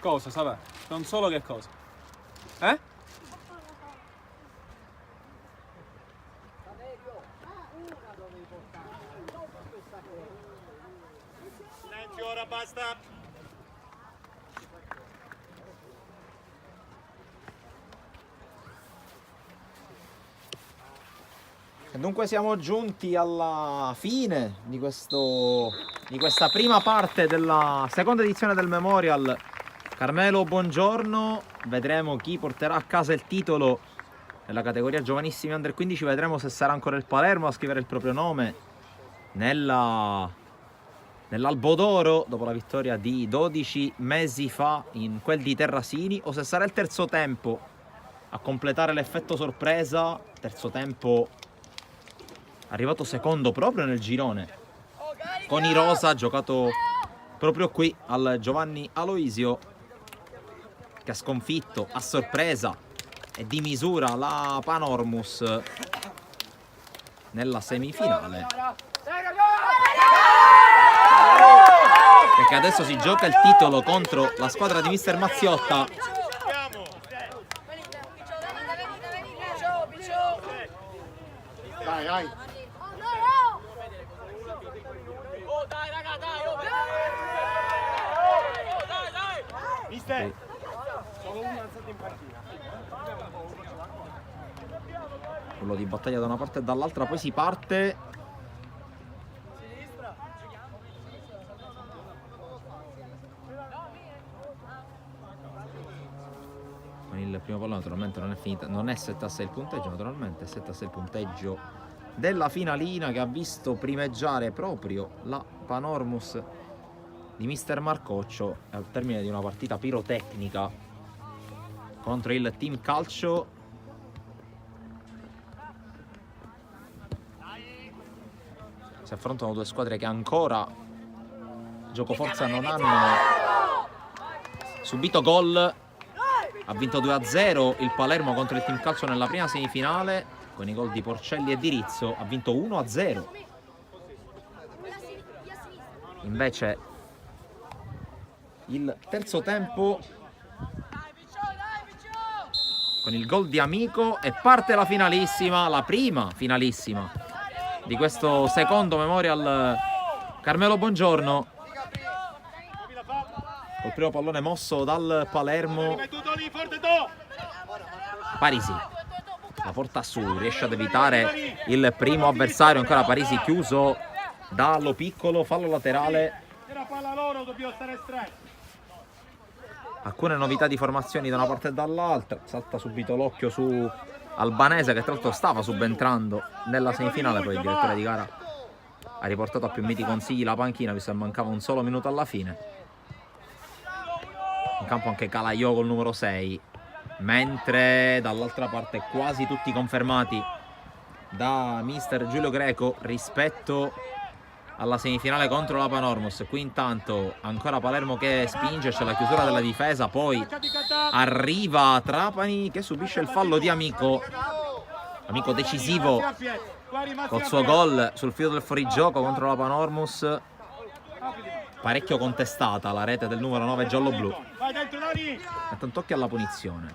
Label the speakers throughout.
Speaker 1: cosa, sapete? Non solo che cosa. Eh?
Speaker 2: Silenzio, ora basta.
Speaker 3: E dunque siamo giunti alla fine di questa prima parte della seconda edizione del Memorial. Carmelo, buongiorno. Vedremo chi porterà a casa il titolo nella categoria giovanissimi under 15. Vedremo se sarà ancora il Palermo a scrivere il proprio nome nell'Albo d'Oro dopo la vittoria di 12 mesi fa in quel di Terrasini, o se sarà il terzo tempo a completare l'effetto sorpresa. Terzo tempo arrivato secondo proprio nel girone con i rosa, giocato proprio qui al Giovanni Aloisio, che ha sconfitto a sorpresa e di misura la Panormus nella semifinale, perché adesso si gioca il titolo contro la squadra di mister Mazziotta.
Speaker 2: Dai, dai. Mister, solo uno alzato in partita.
Speaker 3: Quello di battaglia da una parte e dall'altra, poi si parte. Con il primo pallone naturalmente non è finita, non è 7-6 il punteggio, naturalmente è 7-6 il punteggio della finalina, che ha visto primeggiare proprio la Panormus di mister Marcoccio al termine di una partita pirotecnica contro il Team Calcio. Si affrontano due squadre che ancora giocoforza non hanno subito gol. Ha vinto 2-0 il Palermo contro il Team Calcio nella prima semifinale con i gol di Porcelli e di Rizzo. Ha vinto 1-0. Invece il terzo tempo con il gol di Amico, e parte la finalissima, la prima finalissima di questo secondo Memorial. Carmelo, buongiorno. Col primo pallone mosso dal Palermo, Parisi la porta su, riesce ad evitare il primo avversario. Ancora Parisi chiuso da Lo Piccolo, fallo laterale. Alcune novità di formazioni da una parte e dall'altra. Salta subito l'occhio su Albanese, che tra l'altro stava subentrando nella semifinale. Poi il direttore di gara ha riportato a più miti consigli la panchina, visto che mancava un solo minuto alla fine. In campo anche Calaiò col numero 6, mentre dall'altra parte quasi tutti confermati da mister Giulio Greco rispetto alla semifinale contro la Panormus. Qui intanto ancora Palermo che spinge, c'è la chiusura della difesa, poi arriva Trapani che subisce il fallo di Amico. Amico decisivo col suo gol sul filo del fuorigioco contro la Panormus. Parecchio contestata la rete del numero 9 giallo-blu. Intanto occhio alla punizione.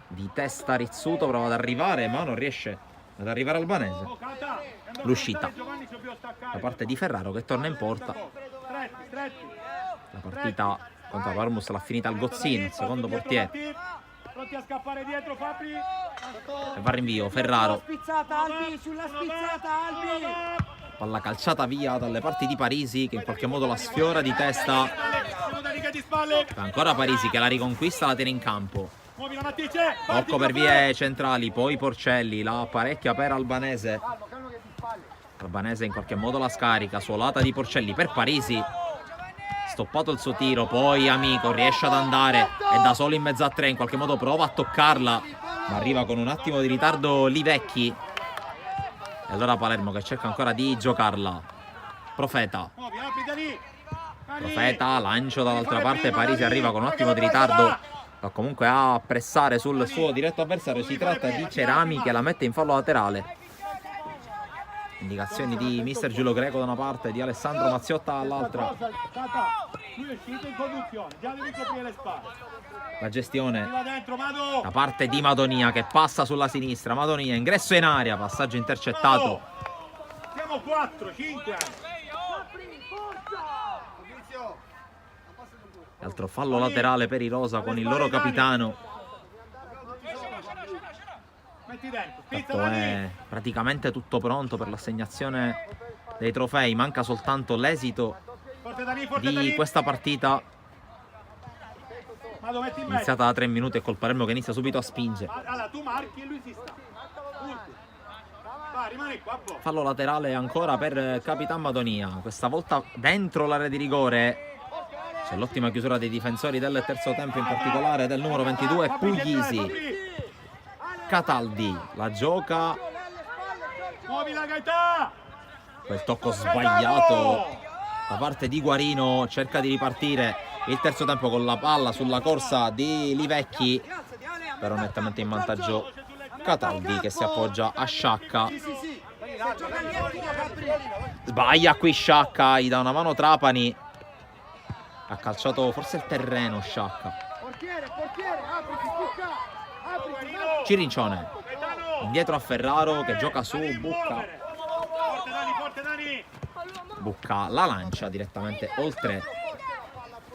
Speaker 3: Di testa Rizzuto prova ad arrivare, ma non riesce ad arrivare Albanese. L'uscita da parte di Ferraro, che torna in porta. La partita contro la Palermo l'ha finita al Gozzino, il secondo portiere. E va a rinvio Ferraro. Palla calciata via dalle parti di Parisi, che in qualche modo la sfiora di testa. Ancora Parisi che la riconquista, la tiene in campo. Tocco per vie centrali, poi Porcelli, la apparecchia per Albanese. Albanese in qualche modo la scarica, suolata di Porcelli per Parisi. Stoppato il suo tiro, poi Amico riesce ad andare, è da solo in mezzo a tre, in qualche modo prova a toccarla, ma arriva con un attimo di ritardo Livecchi. E allora Palermo che cerca ancora di giocarla. Profeta, lancio dall'altra parte, Parisi arriva con un attimo di ritardo, va comunque a pressare sul suo diretto avversario. Si tratta di Cerami, che la mette in fallo laterale. Indicazioni di mister Giulio Greco da una parte, di Alessandro Mazziotta dall'altra.
Speaker 2: Lui è uscito in conduzione, già devi coprire le spalle.
Speaker 3: La gestione
Speaker 2: Va dentro, Mado!
Speaker 3: da parte di Madonia che passa sulla sinistra. Madonia, ingresso in area, passaggio intercettato.
Speaker 2: Siamo 4, 5 anni.
Speaker 3: Altro fallo laterale per i rosa con il loro capitano.
Speaker 2: Metti dentro, spizza
Speaker 3: Tanto è praticamente tutto pronto per l'assegnazione dei trofei. Manca soltanto l'esito
Speaker 2: Forte Dani, forte
Speaker 3: di
Speaker 2: Dani.
Speaker 3: questa partita
Speaker 2: Mado, metti in mezzo.
Speaker 3: iniziata da 3 minuti e col Palermo che inizia subito a spingere.
Speaker 2: Allora, tu marchi e lui si sta. Punti. Va, rimani qua, boh.
Speaker 3: Fallo laterale ancora per Capitan Madonia, questa volta dentro l'area di rigore. C'è l'ottima chiusura dei difensori del terzo tempo, in particolare del numero 22 Puglisi. Cataldi la gioca,
Speaker 2: Muovi la Gaetà.
Speaker 3: quel tocco sbagliato da parte di Guarino, cerca di ripartire il terzo tempo con la palla sulla corsa di Livecchi, però nettamente in vantaggio Cataldi che si appoggia a Sciacca. Sbaglia qui Sciacca, gli dà una mano Trapani, ha calciato forse il terreno Sciacca.
Speaker 4: Portiere, apriti, apriti.
Speaker 3: Cirincione indietro a Ferraro che gioca su Bucca.
Speaker 2: Forte Dani, forte Dani.
Speaker 3: Bucca la lancia direttamente oltre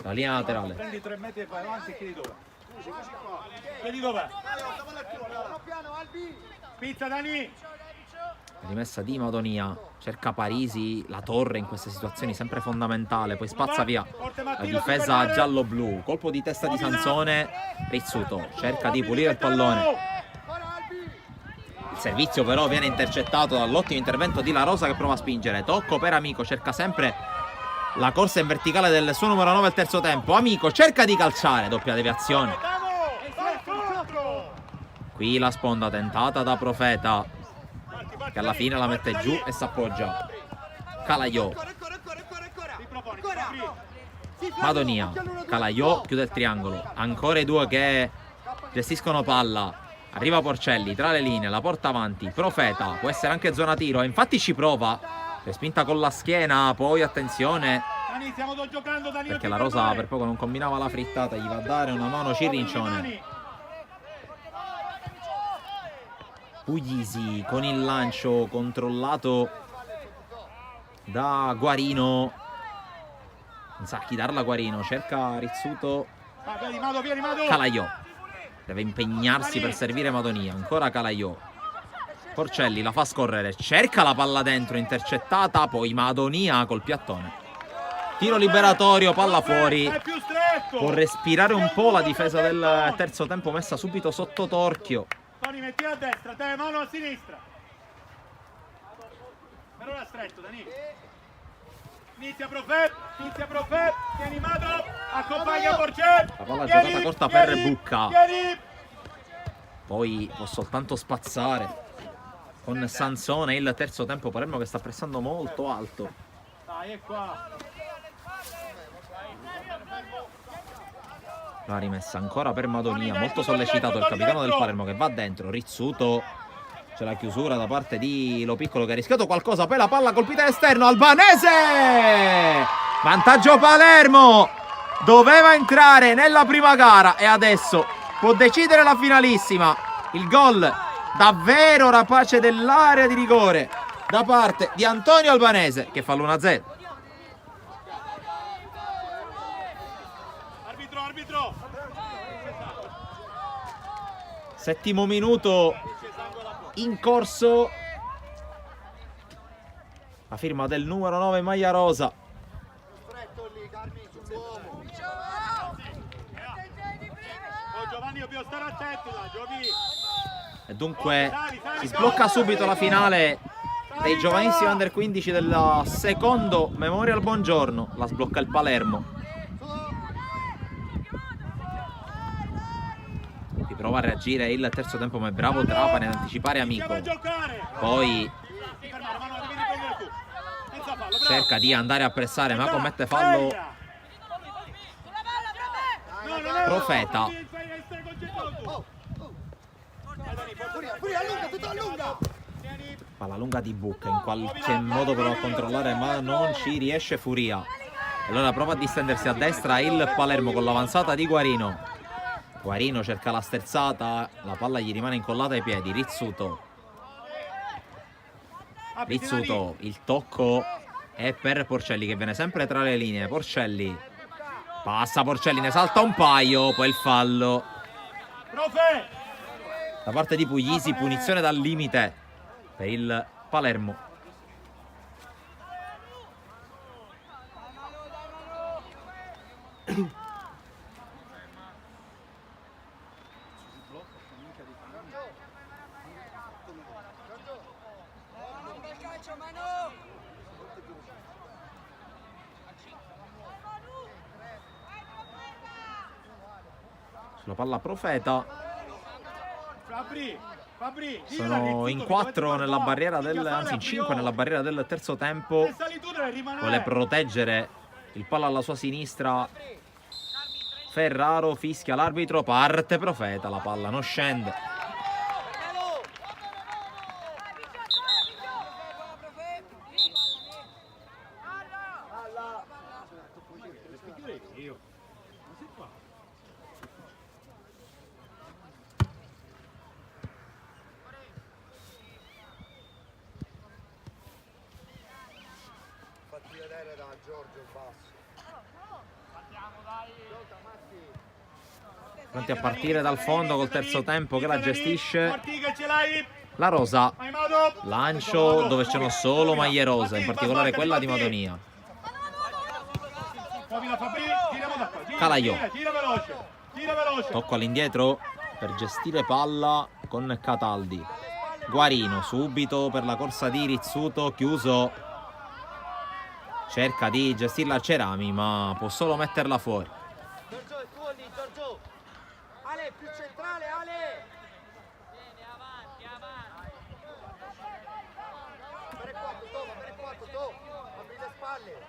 Speaker 3: la linea laterale.
Speaker 2: Prendi 3 metri e vai avanti e chiedi dove. Chiedi dov'è. Spizza Dani.
Speaker 3: Rimessa di Madonia, cerca Parisi, la torre in queste situazioni sempre fondamentale, poi spazza via la difesa giallo-blu. Colpo di testa di Sansone, Rizzuto cerca di pulire il pallone. Il servizio però viene intercettato dall'ottimo intervento di La Rosa che prova a spingere. Tocco per Amico, cerca sempre la corsa in verticale del suo numero 9 al terzo tempo. Amico cerca di calciare, doppia deviazione. Qui la sponda tentata da Profeta, che alla fine la mette giù e s'appoggia. Calaiò, Madonia, Calaiò chiude il triangolo. Ancora i due che gestiscono palla. Arriva Porcelli tra le linee, la porta avanti. Profeta, può essere anche zona tiro, infatti ci prova. Respinta con la schiena, poi attenzione,
Speaker 2: Dani, stiamo giocando, Dani,
Speaker 3: perché La Rosa per poco non combinava la frittata. Gli va a dare una mano Cirincione. Puglisi con il lancio controllato da Guarino. Non sa chi darla Guarino, cerca Rizzuto.
Speaker 2: Vieni, Mado, vieni, Mado.
Speaker 3: Calaiò deve impegnarsi per servire Madonia. Ancora Calaiò. Porcelli la fa scorrere, cerca la palla dentro, intercettata, poi Madonia col piattone. Tiro liberatorio, palla fuori.
Speaker 2: È più stretto.
Speaker 3: Può respirare un po' la difesa del terzo tempo, messa subito sotto torchio.
Speaker 2: Tony, metti a destra, te, mano a sinistra. Per ora stretto, Dani. Inizia Profet, tieni Mado, accompagna Porcelli.
Speaker 3: La palla giocata corta per Bucca. Poi può soltanto spazzare con Sansone. Il terzo tempo, Palermo che sta pressando molto alto.
Speaker 2: Dai, è qua.
Speaker 3: La rimessa ancora per Madonia, molto sollecitato il capitano del Palermo che va dentro. Rizzuto, c'è la chiusura da parte di Lo Piccolo che ha rischiato qualcosa, poi la palla colpita all'esterno. Albanese, vantaggio Palermo, doveva entrare nella prima gara e adesso può decidere la finalissima. Il gol davvero rapace dell'area di rigore da parte di Antonio Albanese che fa l'1-0.
Speaker 2: Arbitro.
Speaker 3: Settimo minuto in corso. La firma del numero 9 maglia rosa.
Speaker 2: Giovanni, dobbiamo stare attenti là, Giovi.
Speaker 3: E dunque si sblocca subito la finale dei giovanissimi under 15 del secondo Memorial Buongiorno. La sblocca il Palermo. Prova a reagire il terzo tempo, ma è bravo Trapani ad anticipare Amico. Poi cerca di andare a pressare, ma commette fallo Profeta. Palla lunga di Bucca, in qualche modo prova a controllare, ma non ci riesce. Furia Allora prova a distendersi a destra il Palermo con l'avanzata di Guarino. Guarino cerca la sterzata, la palla gli rimane incollata ai piedi. Rizzuto, il tocco è per Porcelli che viene sempre tra le linee. Porcelli passa, Porcelli ne salta un paio, poi il fallo da parte di Puglisi, punizione dal limite per il Palermo. Sulla palla Profeta. Sono in 4 nella barriera del, anzi in 5 nella barriera del terzo tempo. Vuole proteggere il palla alla sua sinistra Ferraro, fischia l'arbitro, parte Profeta, la palla non scende. Pronti a partire dal fondo col terzo tempo che la gestisce la Rosa. Lancio dove ci sono solo maglie rosa, in particolare quella di Madonia. Calaiò, tocco all'indietro per gestire palla con Cataldi. Guarino subito per la corsa di Rizzuto, chiuso, cerca di gestirla al Cerami ma può solo metterla fuori.
Speaker 4: Ale, più centrale, Ale!
Speaker 5: Vieni avanti, avanti.
Speaker 4: Per quattro, to, apri le spalle.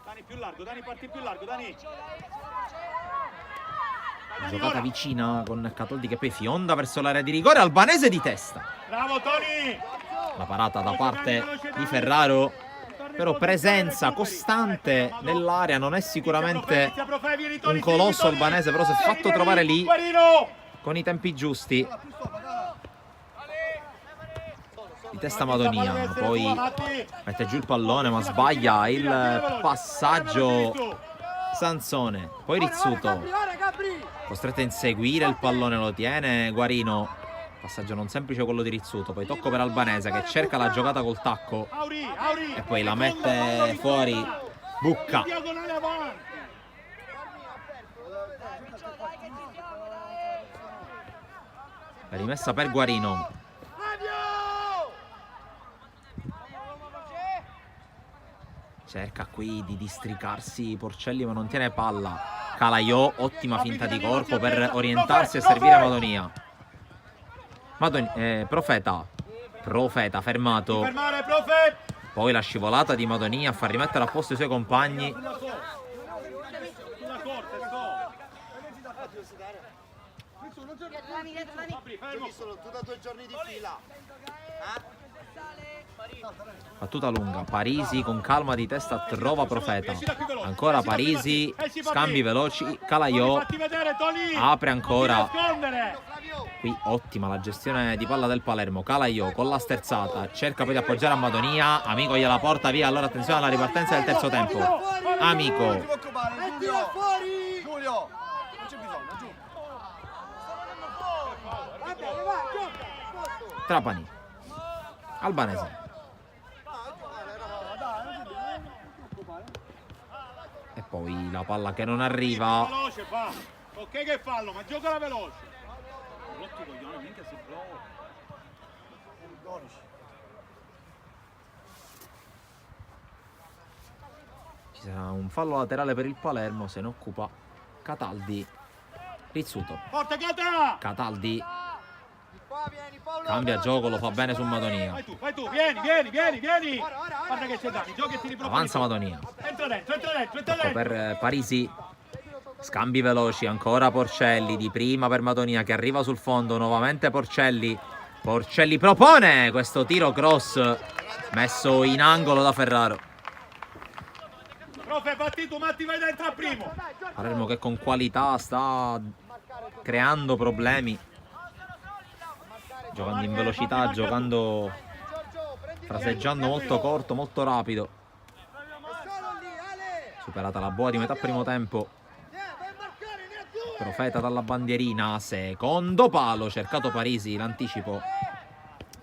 Speaker 2: Dani più largo, Dani parti più largo, Dani.
Speaker 3: Giocata vicina con Cataldi che poi fionda verso l'area di rigore. Albanese di testa.
Speaker 2: Bravo Toni!
Speaker 3: La parata da parte di Ferraro, però presenza costante nell'area, non è sicuramente un colosso Albanese, però si è fatto trovare lì con i tempi giusti. Di testa Madonia, poi mette giù il pallone ma sbaglia il passaggio Sansone. Poi Rizzuto, costretto a inseguire il pallone, lo tiene Guarino. Passaggio non semplice quello di Rizzuto, poi tocco per Albanese che cerca la giocata col tacco e poi la mette fuori Bucca. La rimessa per Guarino. Cerca qui di districarsi Porcelli ma non tiene palla. Calaiò, ottima finta di corpo per orientarsi e servire Madonia. Profeta fermato. Poi la scivolata di Madonia fa rimettere a posto i suoi compagni.
Speaker 4: Da 2 giorni di fila.
Speaker 3: Battuta lunga, Parisi con calma di testa trova Profeta. Ancora Parisi, scambi veloci, Calaiò apre ancora. Qui ottima la gestione di palla del Palermo. Calaiò con la sterzata cerca poi di appoggiare a Madonia. Amico gliela porta via. Allora attenzione alla ripartenza del terzo tempo. Amico,
Speaker 4: Giulio, non c'è bisogno, giù.
Speaker 3: Trapani, Albanese. E poi la palla che non arriva.
Speaker 2: Veloce fa. Ok che fallo, ma giocala veloce. L'occhio coglione, minchia si blocca.
Speaker 3: Ci sarà un fallo laterale per il Palermo, se ne occupa Cataldi. Rizzuto.
Speaker 2: Forte Cata!
Speaker 3: Cataldi cambia gioco, lo fa bene su Madonia.
Speaker 2: Vai tu, vieni. Guarda che c'è Dani, giochi e tiri proprio.
Speaker 3: Avanza Madonia.
Speaker 2: Entra dentro.
Speaker 3: Tocco per Parisi. Scambi veloci, ancora Porcelli, di prima per Madonia che arriva sul fondo, nuovamente Porcelli. Porcelli propone questo tiro cross messo in angolo da Ferraro.
Speaker 2: Profe, fatti tu, Matti, vai dentro al primo.
Speaker 3: Palermo che con qualità sta creando problemi. Giocando in velocità, giocando, fraseggiando molto corto, molto rapido. Superata la boa di metà primo tempo. Profeta dalla bandierina, secondo palo, cercato Parisi, l'anticipo.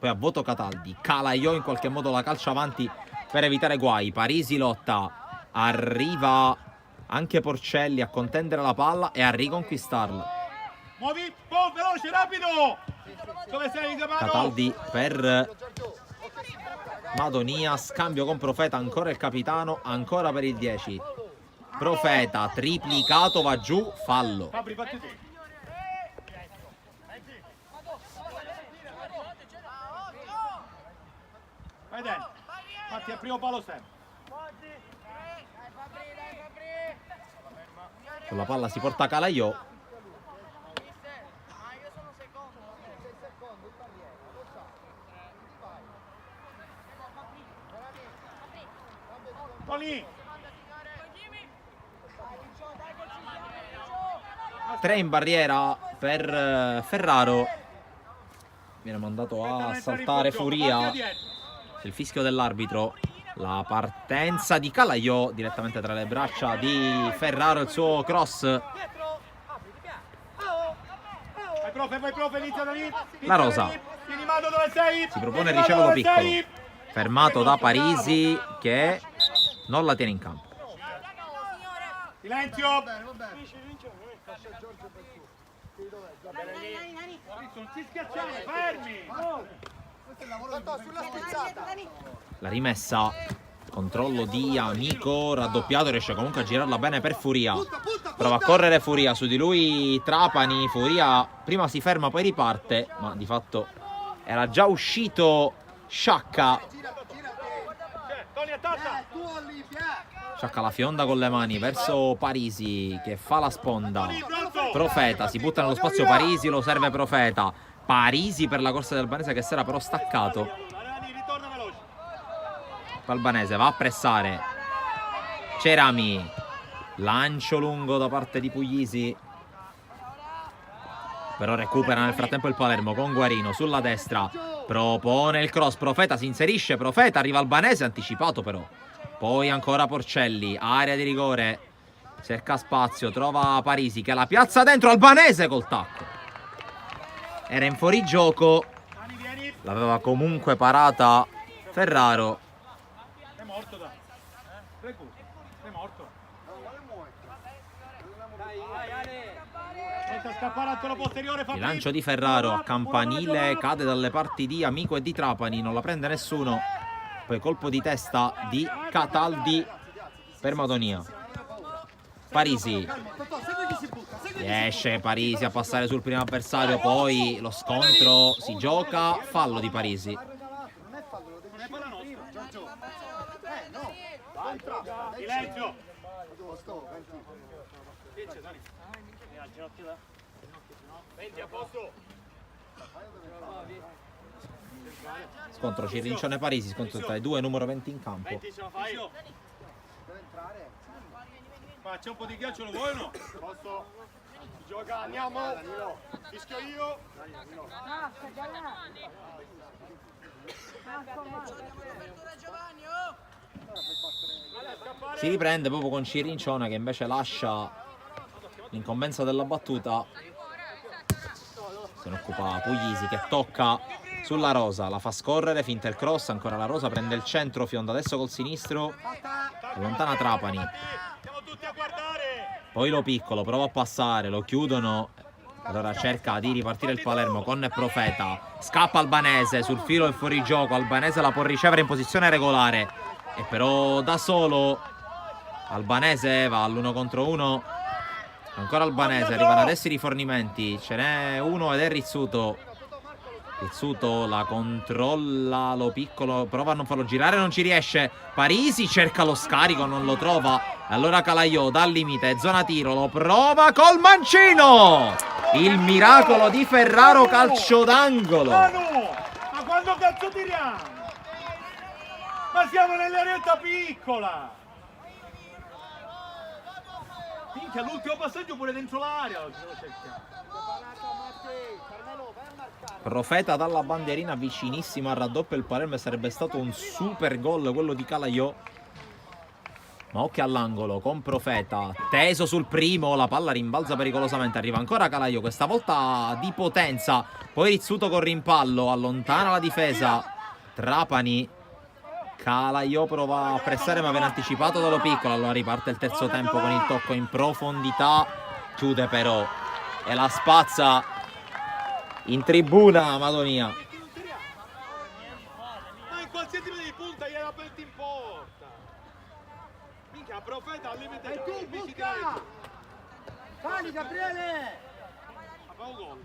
Speaker 3: Poi a voto Cataldi, Calaiò in qualche modo la calcia avanti per evitare guai. Parisi lotta, arriva anche Porcelli a contendere la palla e a riconquistarla.
Speaker 2: Muovi, oh, veloce, rapido. Dove sei, Capano?
Speaker 3: Cataldi per Madonia, scambio con Profeta, ancora il capitano, ancora per il 10. Profeta, triplicato, va giù, fallo.
Speaker 2: Fabri, fatti tu. Vai dentro. Fatti al primo palo sempre.
Speaker 3: Sulla palla si porta Calaiò.
Speaker 2: Tony.
Speaker 3: 3 in barriera per Ferraro. Viene mandato a saltare Furia. Il fischio dell'arbitro. La partenza di Calaiò direttamente tra le braccia di Ferraro. Il suo cross.
Speaker 2: Vai profe, inizia da lì.
Speaker 3: La Rosa.
Speaker 2: Vieni, Mado, dove sei?
Speaker 3: Si propone il ricevo piccolo. Fermato da Parisi che non la tiene in campo.
Speaker 2: Silenzio. Non si schiacciare, fermi.
Speaker 4: Sulla spizzata.
Speaker 3: La rimessa, controllo di Amico, raddoppiato, riesce comunque a girarla bene per Furia. Prova a correre Furia, su di lui Trapani, Furia prima si ferma poi riparte, ma di fatto era già uscito Sciacca. Sciacca la fionda con le mani verso Parisi che fa la sponda. Profeta, si butta nello spazio Parisi, lo serve Profeta. Parisi per la corsa del Albanese che si era però staccato. Albanese va a pressare. Cerami. Lancio lungo da parte di Puglisi. Però recupera nel frattempo il Palermo con Guarino sulla destra. Propone il cross. Profeta si inserisce. Profeta arriva Albanese, anticipato però. Poi ancora Porcelli. Area di rigore. Cerca spazio. Trova Parisi che la piazza dentro. Albanese col tacco. Era in fuorigioco. L'aveva comunque parata Ferraro.
Speaker 2: Sei morto, dai. Sei morto. Senza scappare al toro posteriore.
Speaker 3: Il lancio di Ferraro a campanile cade dalle parti di Amico e di Trapani. Non la prende nessuno. Poi colpo di testa di Cataldi per Madonia. Parisi. Riesce Parisi a passare sul primo avversario. Poi lo scontro si gioca. Fallo di Parisi.
Speaker 2: Silenzio.
Speaker 3: Scontro Cirrincione Parisi. Scontro tra i due, numero 20 in campo.
Speaker 2: Ma c'è un po' di ghiaccio, lo vuoi o no? Posso? Gioca, andiamo. Fischio io.
Speaker 3: Si riprende proprio con Cirrincione che invece lascia l'incombenza della battuta. Se ne occupa Puglisi che tocca sulla Rosa, la fa scorrere, finta il cross, ancora la Rosa prende il centro, fionda adesso col sinistro, allontana Trapani. Poi lo piccolo, prova a passare, lo chiudono. Allora cerca di ripartire il Palermo con Profeta. Scappa Albanese sul filo del fuorigioco. Albanese la può ricevere in posizione regolare. E però da solo Albanese va all'1 contro 1. Ancora Albanese, arrivano adesso i rifornimenti. Ce n'è uno ed è Rizzuto. Rizzuto la controlla, lo piccolo, prova a non farlo girare, non ci riesce. Parisi cerca lo scarico, non lo trova. Allora Calaiò dal limite, zona tiro, lo prova col mancino. Il miracolo di Ferraro, calcio d'angolo.
Speaker 2: quando cazzo tiriamo? Ma siamo nell'areetta piccola! Minchia, l'ultimo passaggio pure dentro l'area!
Speaker 3: Profeta dalla bandierina vicinissimo al raddoppio il Palermo, sarebbe stato un super gol quello di Calaiò. Ma occhio all'angolo con Profeta, teso sul primo, la palla rimbalza pericolosamente, arriva ancora Calaiò, questa volta di potenza, poi Rizzuto con rimpallo, allontana la difesa, Trapani, Calaiò prova a pressare ma viene anticipato dallo piccolo, allora riparte il terzo tempo con il tocco in profondità, chiude però e la spazza in tribuna, Madonia.
Speaker 2: Ma in qualsiasi tipo di punta gliela aperti in porta! Minchia, Profeta al limite
Speaker 4: E tu, Bucca! Vai, Gabriele!
Speaker 2: fa un gol.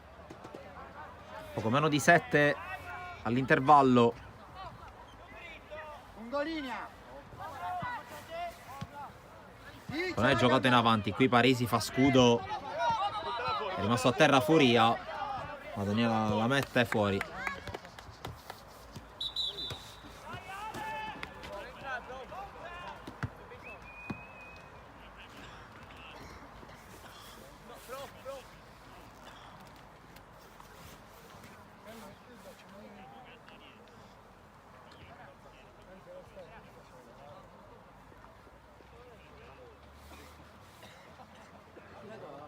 Speaker 3: Poco meno di 7 all'intervallo.
Speaker 4: Ungolinea! Sì,
Speaker 3: Non è giocato in avanti, qui Parisi fa scudo, è rimasto a terra Furia, Madonia la mette fuori.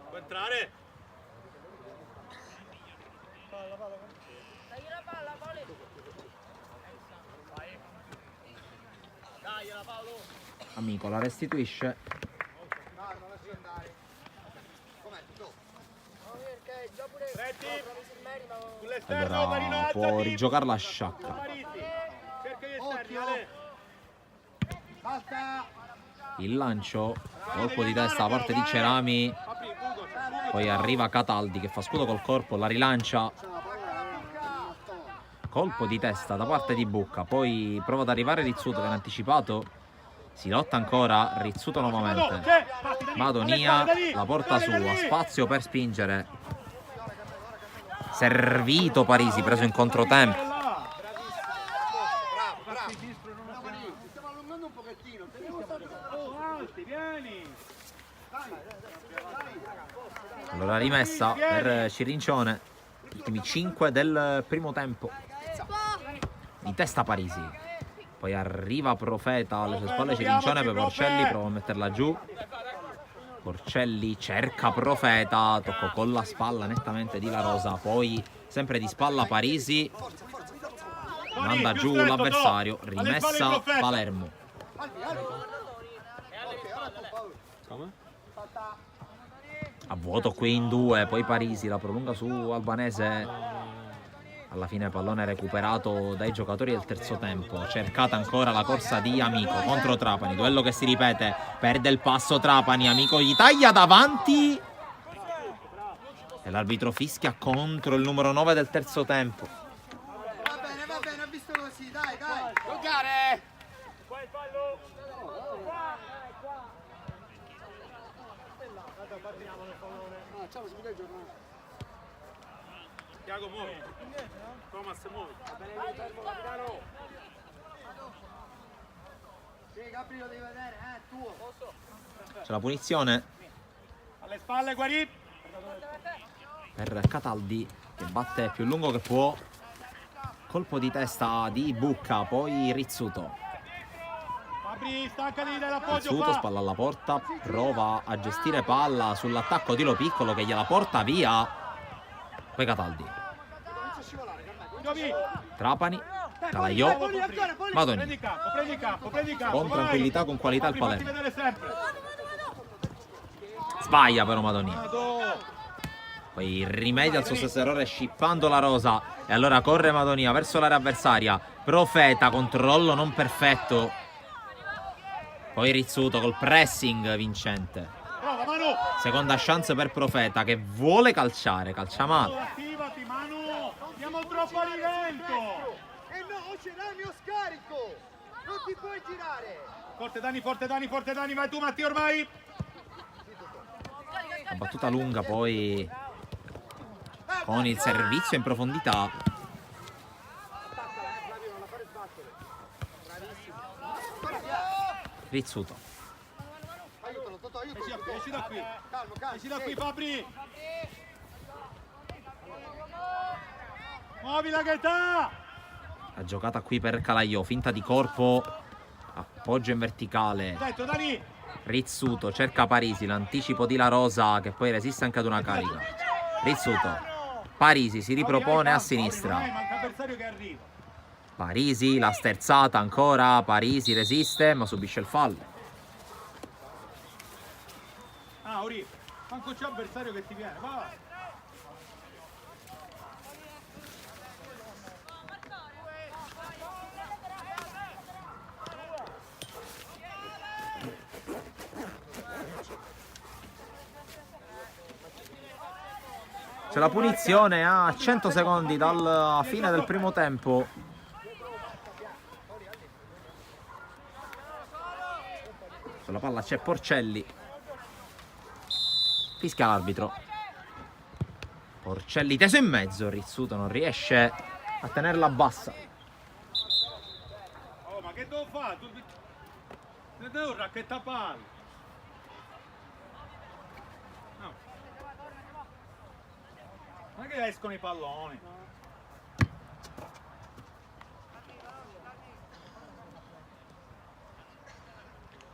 Speaker 2: Può entrare?
Speaker 5: Dai la palla, Paolo. Dai la Paolo.
Speaker 3: Amico la restituisce.
Speaker 4: No, non lasci andare. Com'è tutto?
Speaker 2: Pretti! Sull'esterno,
Speaker 3: Allora
Speaker 2: Marino,
Speaker 3: può
Speaker 2: alzati!
Speaker 3: rigiocarla a sciacca.
Speaker 2: Parisi, cerca gli esterni, Ale!
Speaker 4: Basta!
Speaker 3: Il lancio, colpo di testa da parte di Cerami,
Speaker 2: Apri, Ugo,
Speaker 3: poi arriva Cataldi che fa scudo col corpo, la rilancia. Colpo di testa da parte di Bucca, poi prova ad arrivare Rizzuto che è anticipato. Si lotta ancora, Rizzuto nuovamente. Madonia la porta su, ha spazio per spingere. Servito Parisi, preso in controtempo.
Speaker 4: Bravo, bravo! Ti stiamo allungando un pochettino.
Speaker 2: Oh, alti, vieni!
Speaker 3: Allora rimessa per Cirincione. Ultimi 5 del primo tempo. Di testa Parisi. Poi arriva Profeta alle sue spalle Cirincione per Porcelli, prova a metterla giù. Porcelli cerca Profeta, tocco con la spalla nettamente di La Rosa, poi sempre di spalla Parisi, manda giù l'avversario, rimessa Palermo. A vuoto qui in due, poi Parisi la prolunga su Albanese. Alla fine pallone recuperato dai giocatori del terzo tempo. Cercata ancora la corsa di Amico contro Trapani. Duello che si ripete. Perde il passo Trapani. Amico gli taglia davanti. E l'arbitro fischia contro il numero 9 del terzo tempo.
Speaker 4: Va bene, ho visto così, dai, dai!
Speaker 5: Giocare!
Speaker 2: Qua il fallo!
Speaker 4: Ciao, si vede il giornale.
Speaker 2: Tiago, muovi! Thomas, muovi!
Speaker 4: Sì, Gabri lo devi vedere, tuo.
Speaker 3: C'è la punizione
Speaker 2: Alle spalle, Guarì!
Speaker 3: per Cataldi che batte più lungo che può. Colpo di testa di Bucca, poi Rizzuto.
Speaker 2: Fabri, staccati dall'appoggio
Speaker 3: Rizzuto
Speaker 2: qua!
Speaker 3: spalla alla porta, prova a gestire palla sull'attacco di Lo Piccolo che gliela porta via. Poi Cataldi.
Speaker 2: Giovi!
Speaker 3: Trapani, Calaiò, Madonia.
Speaker 2: Prendi il campo, prendi il campo!
Speaker 3: Con
Speaker 2: vai.
Speaker 3: tranquillità, con qualità il
Speaker 2: Fabri, fatti
Speaker 3: Palermo.
Speaker 2: vedere sempre!
Speaker 3: Sbaglia però Madonia.
Speaker 2: Vado!
Speaker 3: Poi rimedia al suo stesso errore scippando La Rosa. E allora corre Madonia verso l'area avversaria. Profeta, controllo non perfetto. Poi Rizzuto col pressing vincente.
Speaker 2: Prova, Manu!
Speaker 3: Seconda chance per Profeta che vuole calciare, calcia male.
Speaker 2: Attivati, Manu! Siamo troppo a rilento!
Speaker 4: E no, o ce l'hai il mio scarico! Non ti puoi girare!
Speaker 2: Forte Dani, vai tu Mattia ormai!
Speaker 3: La battuta lunga poi con il servizio in profondità. Rizzuto.
Speaker 4: Aiutalo, Totò,
Speaker 2: Esci
Speaker 4: aiutalo.
Speaker 2: da qui, esci da qui.
Speaker 4: Calmo, calmo.
Speaker 2: Esci da qui,
Speaker 4: sì.
Speaker 2: Fabri. Muovi la Gaetà.
Speaker 3: La giocata qui per Calaiò, finta di corpo, appoggio in verticale.
Speaker 2: Dentro, Dani.
Speaker 3: Rizzuto cerca Parisi, l'anticipo di La Rosa che poi resiste anche ad una carica. Rizzuto. Parisi si ripropone a sinistra.
Speaker 2: Manca avversario che arriva.
Speaker 3: Parisi, la sterzata ancora. Parisi resiste ma subisce il fallo.
Speaker 2: Ah, Uri, manco c'è avversario che ti viene. Va.
Speaker 3: C'è la punizione a 100 secondi dalla fine del primo tempo. Sulla palla c'è Porcelli. Fischia l'arbitro. Porcelli teso in mezzo. Rizzuto non riesce a tenerla bassa.
Speaker 2: Oh, ma che devo fare? Ne devo un racchettapalla. No. Ma che escono i palloni?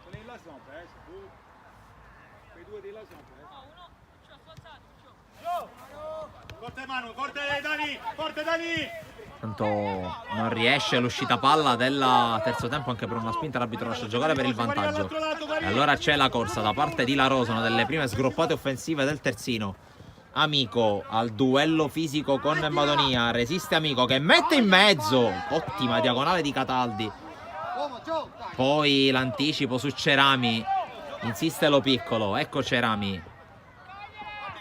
Speaker 2: Quelli là sono presi, quei due di là sono presi. Forte Manu, forte Dani, forte Dani!
Speaker 3: Tanto non riesce l'uscita palla del terzo tempo, anche per una spinta l'arbitro lascia giocare per il vantaggio. E allora c'è la corsa da parte di La Rosa, una delle prime sgroppate offensive del terzino. Amico al duello fisico con Madonia, resiste Amico che mette in mezzo, ottima diagonale di Cataldi.
Speaker 4: Uomo, Gio, dai.
Speaker 3: Poi l'anticipo su Cerami, insiste Lo Piccolo, ecco Cerami.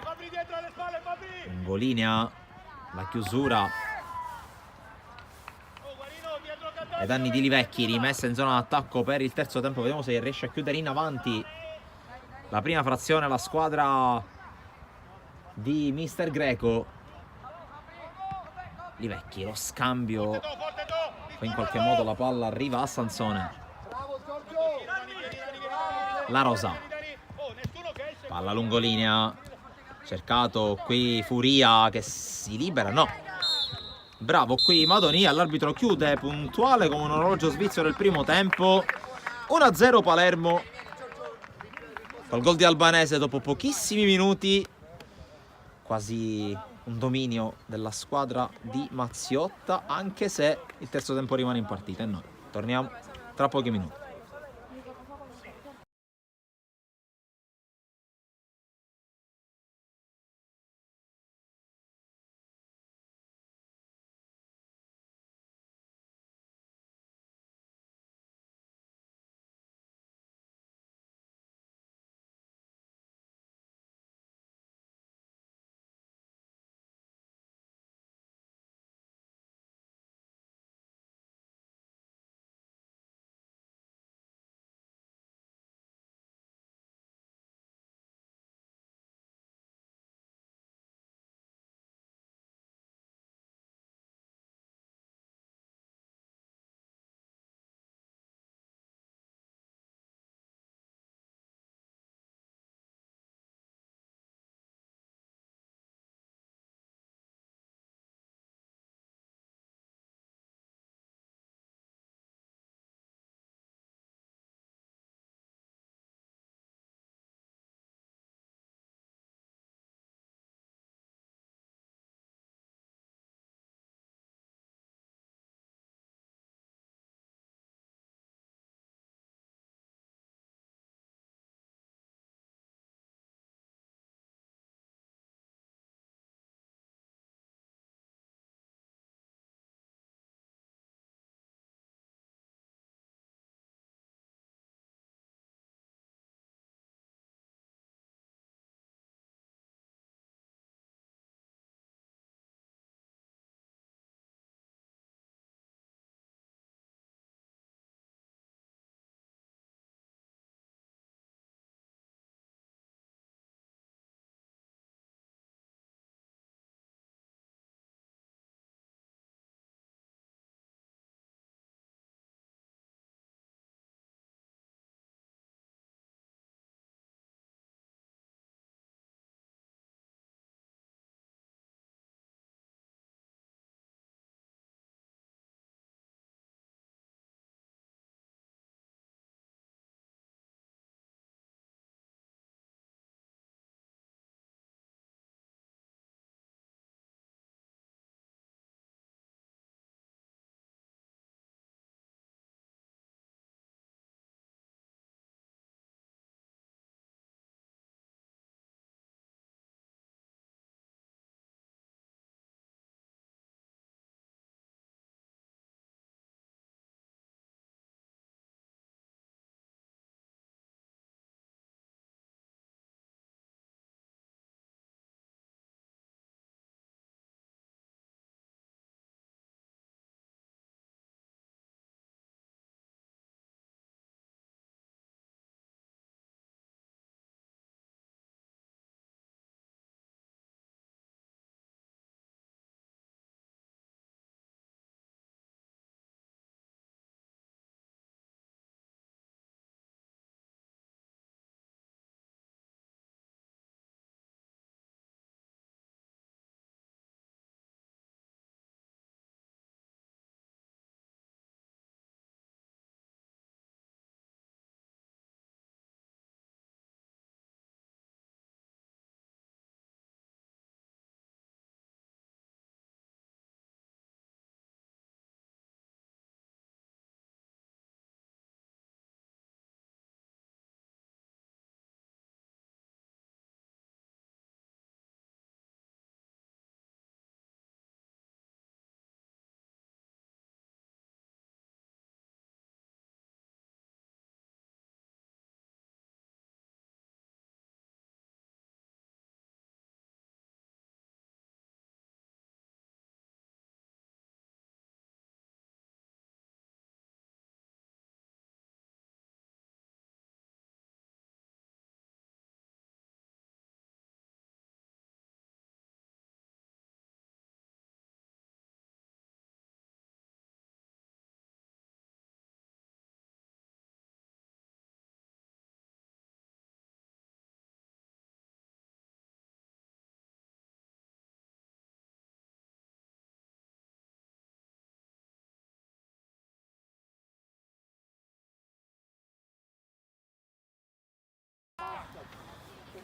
Speaker 2: Fabri dietro alle spalle, Fabri!
Speaker 3: Lungolinea, la chiusura ai danni di Livecchi, rimessa in zona d'attacco per il terzo tempo. Vediamo se riesce a chiudere in avanti la prima frazione la squadra di Mister Greco. Livecchi, lo scambio, poi in qualche modo la palla arriva a Sansone.
Speaker 4: Bravo, Giorgio.
Speaker 3: La Rosa, palla lungolinea, cercato qui Furia che si libera, no. Bravo qui Madonia, l'arbitro chiude puntuale come un orologio svizzero il primo tempo. 1-0 Palermo. Col gol di Albanese dopo pochissimi minuti. Quasi un dominio della squadra di Maziotta, anche se il terzo tempo rimane in partita. E noi torniamo tra pochi minuti.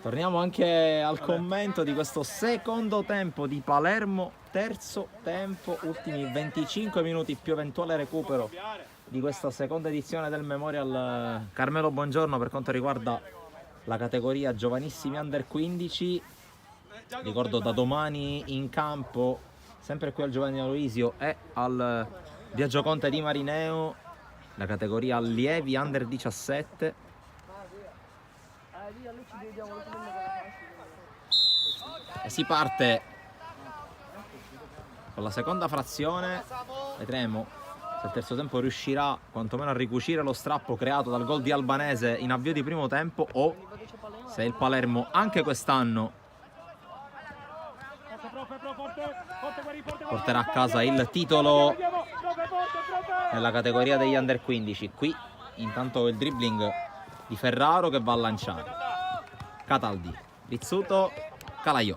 Speaker 3: Torniamo anche al commento di questo secondo tempo di Palermo, terzo tempo, ultimi 25 minuti più eventuale recupero di questa seconda edizione del Memorial Carmelo Bongiorno per quanto riguarda la categoria giovanissimi under 15. Ricordo da domani in campo, sempre qui al Giovanni Aloisio e al Biagio Conte di Marineo, la categoria allievi under 17. E si parte con la seconda frazione. Vedremo se il terzo tempo riuscirà quantomeno a ricucire lo strappo creato dal gol di Albanese in avvio di primo tempo, o se il Palermo anche quest'anno porterà a casa il titolo nella categoria degli under 15. Qui intanto il dribbling di Ferraro che va a lanciare. Cataldi, Rizzuto, Calaiò,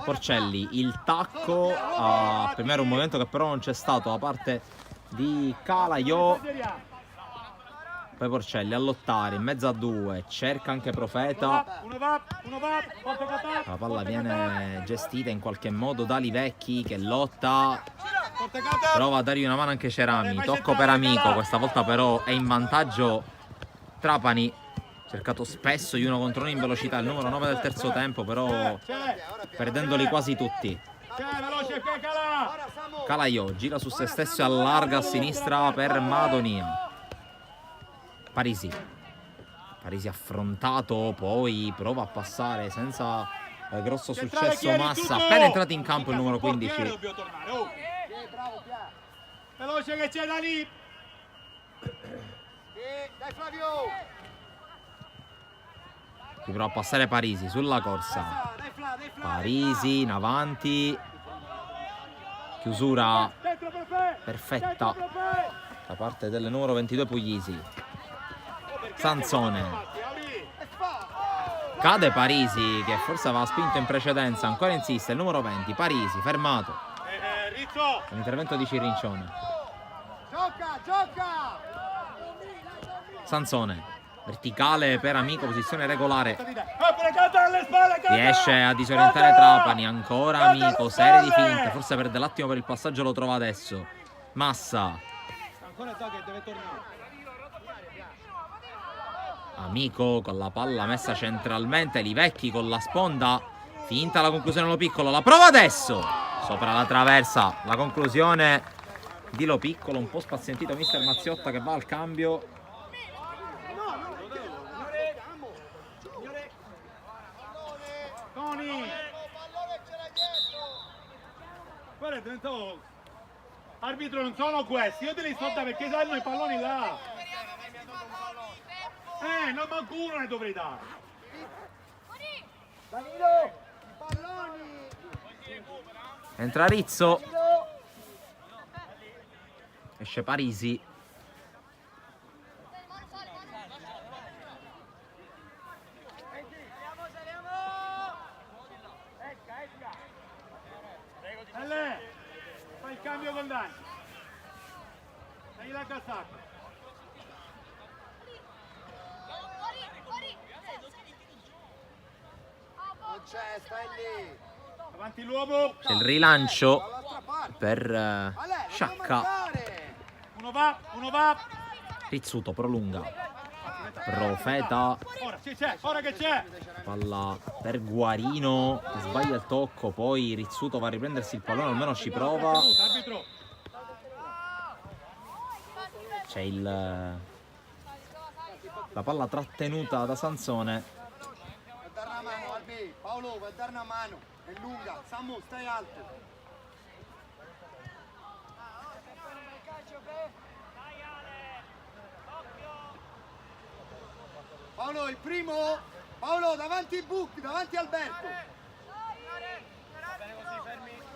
Speaker 3: Porcelli, il tacco a premiare un momento che però non c'è stato da parte di Calaiò. Poi Porcelli a lottare in mezzo a due, cerca anche Profeta. La palla viene gestita in qualche modo da Livecchi che lotta, prova a dargli una mano anche Cerami, tocco per Amico, questa volta però è in vantaggio Trapani, cercato spesso di uno contro uno in velocità, il numero 9 del terzo tempo, però perdendoli quasi tutti. Calaiò gira su se stesso e allarga a sinistra per Madonia. Parisi affrontato, poi prova a passare senza grosso successo Massa, appena entrato in campo il numero 15.
Speaker 2: Veloce che c'è da lì.
Speaker 4: Dai Flavio!
Speaker 3: Qui prova a passare Parisi sulla corsa. Parisi in avanti. Chiusura perfetta da parte del numero 22 Puglisi. Sansone. Cade Parisi che forse aveva spinto in precedenza, ancora insiste il numero 20 Parisi, fermato. L'intervento di Cirincione.
Speaker 4: Gioca!
Speaker 3: Sansone, verticale per Amico, posizione regolare. Riesce a disorientare Trapani, ancora Amico, serie di finte, forse perde l'attimo per il passaggio, lo trova adesso. Massa. Amico con la palla messa centralmente, Livecchi con la sponda, finta la conclusione Lo Piccolo, la prova adesso, sopra la traversa, la conclusione di Lo Piccolo, un po' spazientito mister Mazziotta che va al cambio.
Speaker 2: Arbitro, non sono questi, io te li sto da perché sanno i palloni là. Non manco uno ne dovrei dare.
Speaker 4: Danilo! I palloni!
Speaker 3: Entra Rizzo. Esce Parisi.
Speaker 2: Fai il cambio con Dani. Dai la casacca.
Speaker 4: Non c'è, stai lì!
Speaker 2: Avanti l'uomo.
Speaker 3: C'è il rilancio
Speaker 4: Dall'altra parte!
Speaker 3: per Sciacca.
Speaker 2: Uno va.
Speaker 3: Rizzuto prolunga. Profeta.
Speaker 2: Ora c'è, ora che c'è.
Speaker 3: Palla per Guarino che sbaglia il tocco, poi Rizzuto va a riprendersi il pallone, almeno ci prova.
Speaker 2: Arbitro.
Speaker 3: C'è la palla trattenuta da Sansone.
Speaker 4: Vuoi dare una mano, Albi? Paolo, vuoi dare una mano? È lunga, Samu, stai alto! Paolo, il primo! Paolo, davanti il Buc, davanti Alberto!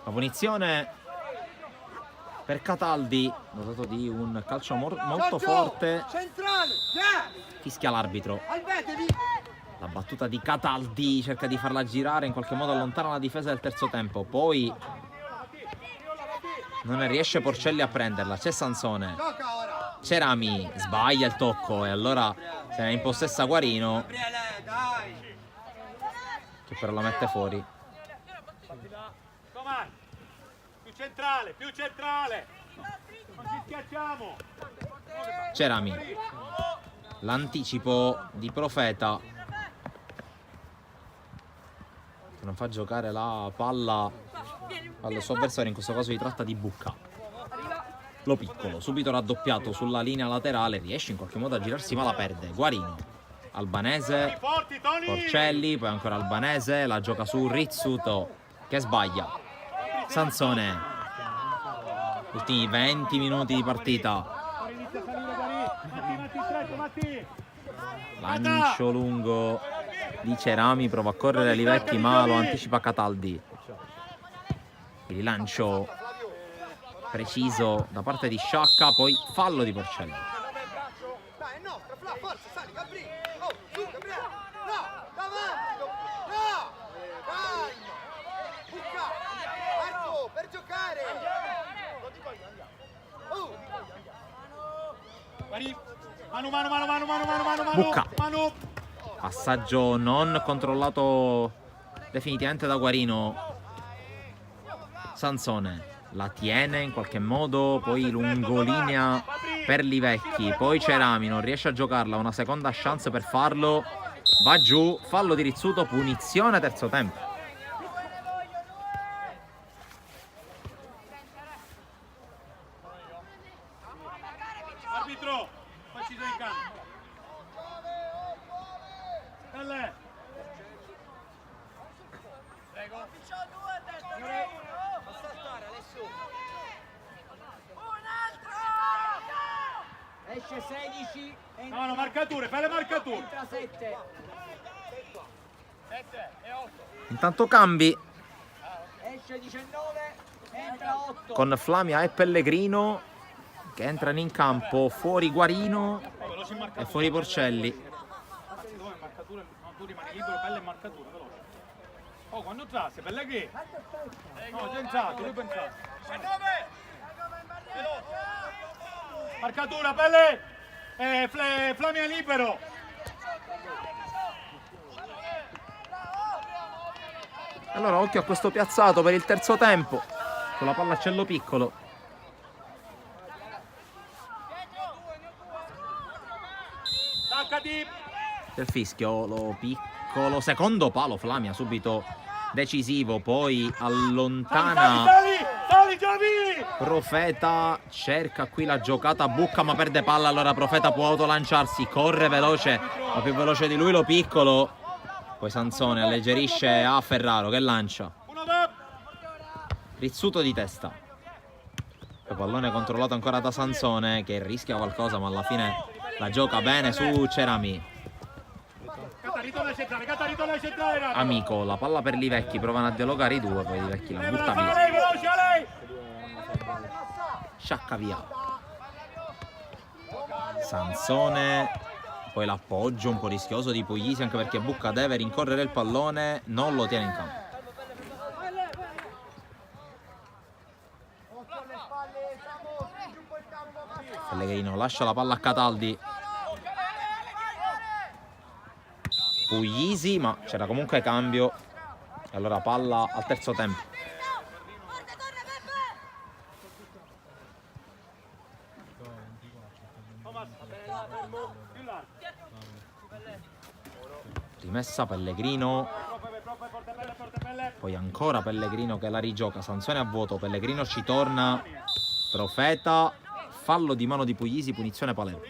Speaker 3: La punizione per Cataldi, dotato di un calcio molto
Speaker 4: Giorgio,
Speaker 3: forte.
Speaker 4: centrale!
Speaker 3: Fischia l'arbitro.
Speaker 4: Alberto,
Speaker 3: La battuta di Cataldi cerca di farla girare, in qualche modo allontana la difesa del terzo tempo. Poi non ne riesce Porcelli a prenderla. C'è Sansone.
Speaker 4: gioca ora!
Speaker 3: Cerami sbaglia il tocco e allora se ne impossessa Guarino,
Speaker 4: Gabriele, dai!
Speaker 3: che però la mette fuori.
Speaker 2: Com'è? Più centrale, più centrale! Non ci schiacciamo!
Speaker 3: Cerami, l'anticipo di Profeta che non fa giocare la palla al suo avversario, in questo caso si tratta di Bucca. Lo piccolo, subito raddoppiato sulla linea laterale, riesce in qualche modo a girarsi ma la perde. Guarino, Albanese,
Speaker 2: Forti, Toni!
Speaker 3: Porcelli, poi ancora Albanese, la gioca su Rizzuto che sbaglia. Sansone, ultimi 20 minuti di partita.
Speaker 2: Inizia a salire Guarino! Matti, stretto, Matti!
Speaker 3: Lancio lungo di Cerami, prova a correre Livecchi ma lo anticipa Cataldi. Il rilancio preciso da parte di Sciacca, poi fallo di Porcelli.
Speaker 4: Dai, è nostra, Fla, forza, sali, Gabri! Oh, su, Gabriele! No, davanti! No! Dai! Bucca! Marco, per giocare! Oh!
Speaker 2: Manu!
Speaker 3: Bucca.
Speaker 2: Manu!
Speaker 3: Passaggio non controllato definitivamente da Guarino. Sansone la tiene in qualche modo, poi lungolinea per Livecchi, poi Cerami non riesce a giocarla, una seconda chance per farlo, va giù, fallo di Rizzuto, punizione terzo tempo.
Speaker 2: Arbitro! Facci sei in campo! Pelle! Prego!
Speaker 5: Esce 16,
Speaker 2: No, marcature, fai le marcature!
Speaker 5: entra 7.
Speaker 3: Intanto cambi
Speaker 5: Esce 19, entra 8.
Speaker 3: con Flamia e Pellegrino che entrano in campo, fuori Guarino
Speaker 2: Veloce in
Speaker 3: e
Speaker 2: marcatura.
Speaker 3: fuori Porcelli.
Speaker 2: Dove marcatura? No, tu rimani libero, pelle e marcatura, veloce. Oh, quando trasse, pelle che? No, già entrato, lui pensato. Marcatura, pelle! Flamia libero!
Speaker 3: Allora occhio a questo piazzato per il terzo tempo con la palla a cello piccolo.
Speaker 2: Attaccati!
Speaker 3: Del fischio, lo piccolo, secondo palo Flamia subito decisivo, poi allontana
Speaker 2: Sali, Giovi!
Speaker 3: Profeta, cerca qui la giocata Bucca ma perde palla, allora Profeta può autolanciarsi, corre veloce, ma più veloce di lui lo piccolo, poi Sansone alleggerisce a Ferraro che lancia,
Speaker 2: Uno va!
Speaker 3: Rizzuto di testa, poi pallone controllato ancora da Sansone che rischia qualcosa ma alla fine la gioca bene su Cerami.
Speaker 2: Ritorna a centrale, raga.
Speaker 3: Amico, la palla per Livecchi, provano a dialogare i due, poi Livecchi la butta
Speaker 2: A
Speaker 3: via.
Speaker 2: lei, veloce, a lei!
Speaker 3: Sciacca via. Sansone, poi l'appoggio un po' rischioso di Puglisi anche perché Bucca deve rincorrere il pallone, non lo tiene in campo. Pellegrino lascia la palla a Cataldi. Puglisi, ma c'era comunque cambio. E allora palla al terzo tempo. Rimessa Pellegrino. Poi ancora Pellegrino che la rigioca. Sansone a vuoto. Pellegrino ci torna. Profeta. Fallo di mano di Puglisi. Punizione Palermo.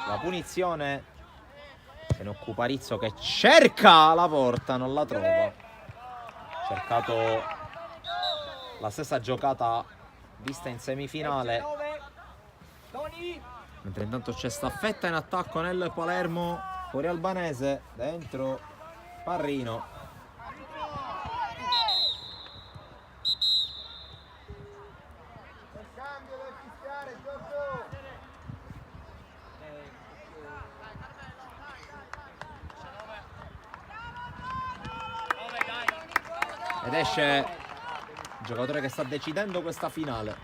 Speaker 3: La punizione se ne occupa Rizzo che cerca la porta, non la trova. Ha cercato la stessa giocata vista in semifinale. Mentre intanto c'è staffetta in attacco nel Palermo, fuori Albanese, dentro Parrino.
Speaker 4: Cambio da fischiare, Giorgio.
Speaker 3: Ed esce il giocatore che sta decidendo questa finale.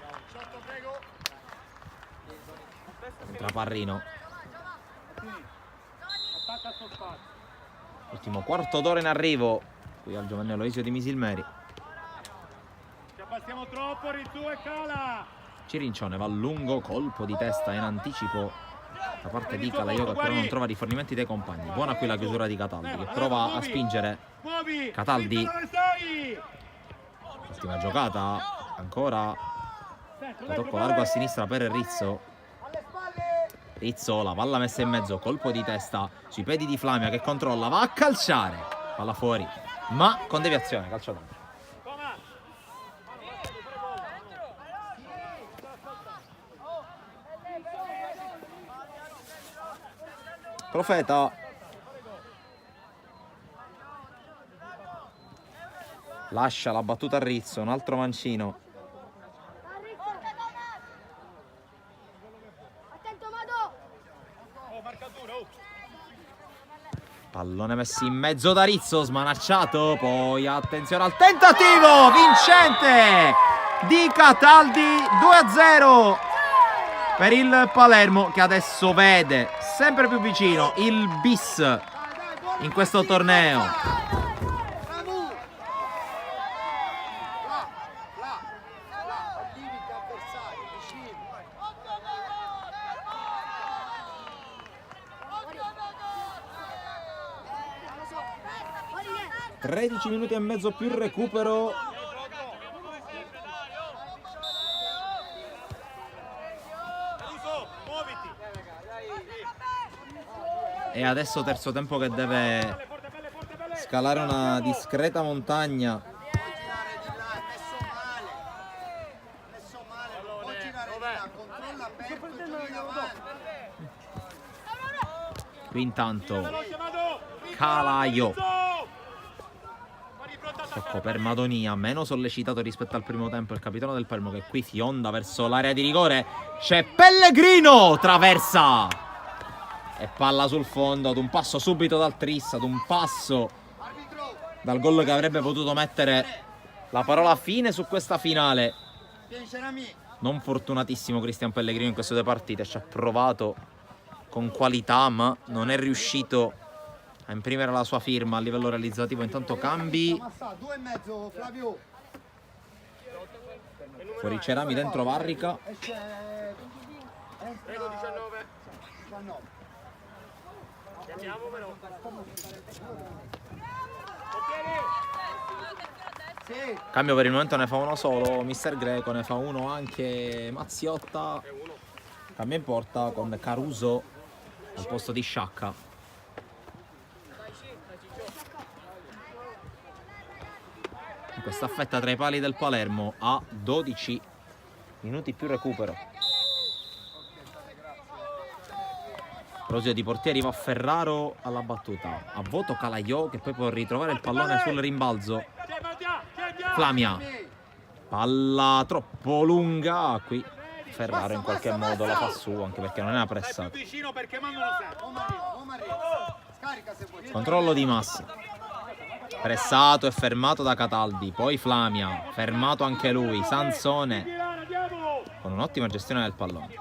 Speaker 3: Entra Parrino.
Speaker 2: Attacca al suo spazio.
Speaker 3: Ultimo quarto d'ora in arrivo qui al Giovanni Aloisio di Misilmeri.
Speaker 2: Ci abbassiamo troppo, Rizzu e cala.
Speaker 3: Cirincione va lungo, colpo di testa in anticipo da parte di Calaio, che però non trova rifornimenti dai compagni. Buona qui la chiusura di Cataldi, che prova a spingere.
Speaker 2: Muovi.
Speaker 3: Cataldi.
Speaker 2: Dove sei?
Speaker 3: Ultima giocata, ancora la tocco largo a sinistra per Rizzo.
Speaker 4: Alle spalle.
Speaker 3: Rizzo, la palla messa in mezzo, colpo di testa sui piedi di Flamia che controlla, va a calciare, palla fuori, ma con deviazione, calcio d'angolo. Profeta lascia la battuta a Rizzo, un altro mancino.
Speaker 6: Attento Mado!
Speaker 3: Pallone messo in mezzo da Rizzo, smanacciato, poi attenzione al tentativo vincente di Cataldi, 2-0 per il Palermo, che adesso vede sempre più vicino il bis in questo torneo.
Speaker 4: Ramu. Là. Al limite avversario, vicino.
Speaker 3: 13 minuti e mezzo più il recupero. E adesso terzo tempo che deve scalare una discreta montagna.
Speaker 4: Può girare di là, è messo male, non può girare di là, controlla aperto e giochi davanti.
Speaker 3: Qui intanto Calaio, tocco per Madonia, meno sollecitato rispetto al primo tempo il capitano del Palermo, che qui fionda verso l'area di rigore. C'è Pellegrino, traversa e palla sul fondo, ad un passo subito dal tris, ad un passo
Speaker 4: Arbitro,
Speaker 3: dal gol che avrebbe potuto mettere la parola fine su questa finale.
Speaker 4: Piencerami.
Speaker 3: Non fortunatissimo Cristian Pellegrino in queste due partite, ci ha provato con qualità ma non è riuscito a imprimere la sua firma a livello realizzativo. Intanto cambi,
Speaker 4: Massa, 2,5 Flavio.
Speaker 3: fuori Cerami, dentro Varrica.
Speaker 4: Esce. Prego 19. 19. Sì.
Speaker 3: Cambio per il momento, ne fa uno solo Mister Greco, ne fa uno anche Mazziotta. Cambia in porta con Caruso al posto di Sciacca. In questa fetta tra i pali del Palermo a 12 minuti più recupero. Rosio di portieri, va Ferraro alla battuta. A voto Calaiò, che poi può ritrovare il pallone sul rimbalzo. Flamia, palla troppo lunga. Qui Ferraro in qualche modo la fa su, anche perché non era pressato.
Speaker 2: Più vicino perché mandano sempre.
Speaker 4: Omar. Scarica se vuoi.
Speaker 3: Controllo di Massi, pressato e fermato da Cataldi. Poi Flamia, fermato anche lui. Sansone con un'ottima gestione del pallone.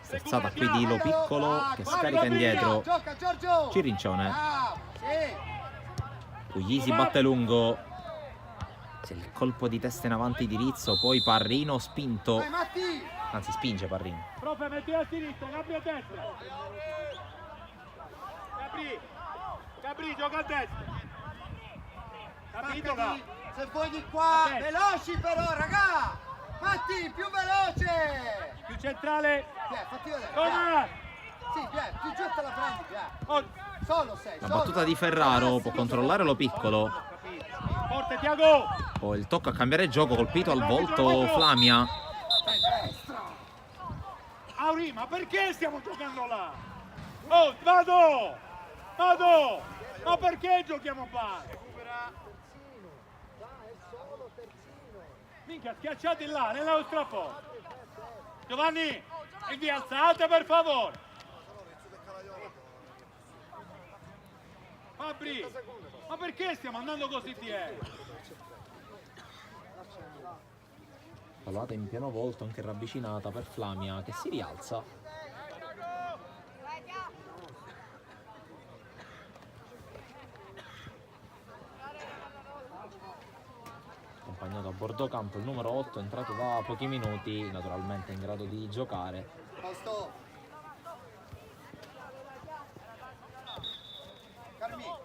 Speaker 3: Sterzata qui di Lo Piccolo, che scarica indietro
Speaker 4: Gioca Giorgio.
Speaker 3: Cirincione.
Speaker 4: Sì.
Speaker 3: Puglisi batte lungo. C'è il colpo di testa in avanti di Rizzo, poi Parrino spinto,
Speaker 4: Vai Matti.
Speaker 3: anzi spinge Parrino.
Speaker 2: Profe, metti a sinistra, Gabri a destra. Gabri, gioca a destra. Capito,
Speaker 4: Staccati, se vuoi di qua.
Speaker 2: Aspetta.
Speaker 4: Veloci però, raga. Matti, più veloce.
Speaker 2: Più centrale.
Speaker 4: Fatti vedere.
Speaker 2: Toma!
Speaker 4: Sì, più giù te la prendi,
Speaker 2: Oh,
Speaker 4: Solo sei.
Speaker 3: La battuta di Ferraro può controllare Lo Piccolo.
Speaker 2: forte Tiago!
Speaker 3: Poi il tocco a cambiare gioco, colpito al volto Flamia.
Speaker 2: Auri, ma perché stiamo giocando là? Oh, vado! Ma perché giochiamo palla? Minchia, schiacciati là, nella nostra porta. Giovanni, e vi alzate per favore. Fabri, ma perché stiamo andando così dietro?
Speaker 3: Pallata in pieno volto, anche ravvicinata per Flamia che si rialza. Accompagnato a bordo campo il numero 8, entrato da pochi minuti, naturalmente in grado di giocare.
Speaker 4: Posto. Carmi.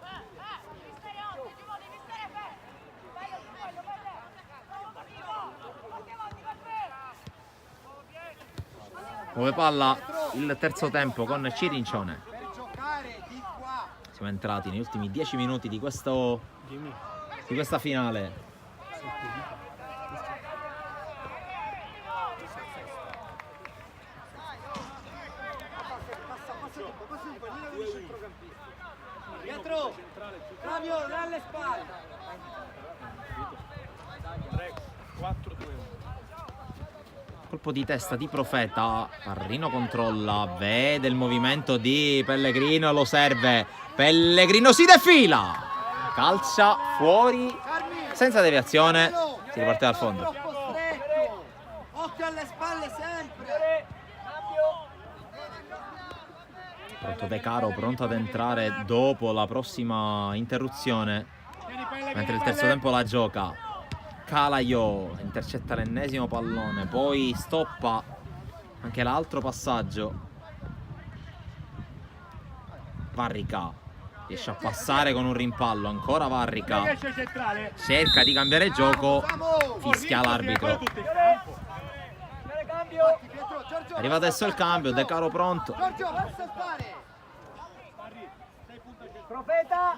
Speaker 3: Muove palla il terzo tempo con Cirincione.
Speaker 4: Per giocare di qua.
Speaker 3: Siamo entrati negli ultimi 10 minuti di questa finale.
Speaker 4: Dietro. Flavio, dalle spalle.
Speaker 2: 3, 4, 2, 1.
Speaker 3: Colpo di testa di Profeta, Parrino controlla, vede il movimento di Pellegrino, lo serve, Pellegrino si defila, calcia fuori, senza deviazione, si riparte dal fondo.
Speaker 4: Troppo stretto. Occhio alle spalle sempre.
Speaker 3: Pronto De Caro, pronto ad entrare dopo la prossima interruzione, mentre il terzo tempo la gioca. Calaio intercetta l'ennesimo pallone, poi stoppa anche l'altro passaggio. Varrica riesce a passare con un rimpallo, ancora Varrica cerca di cambiare gioco, fischia l'arbitro. Arriva adesso il cambio, De Caro pronto.
Speaker 4: Giorgio, verso il pare.
Speaker 5: Profeta.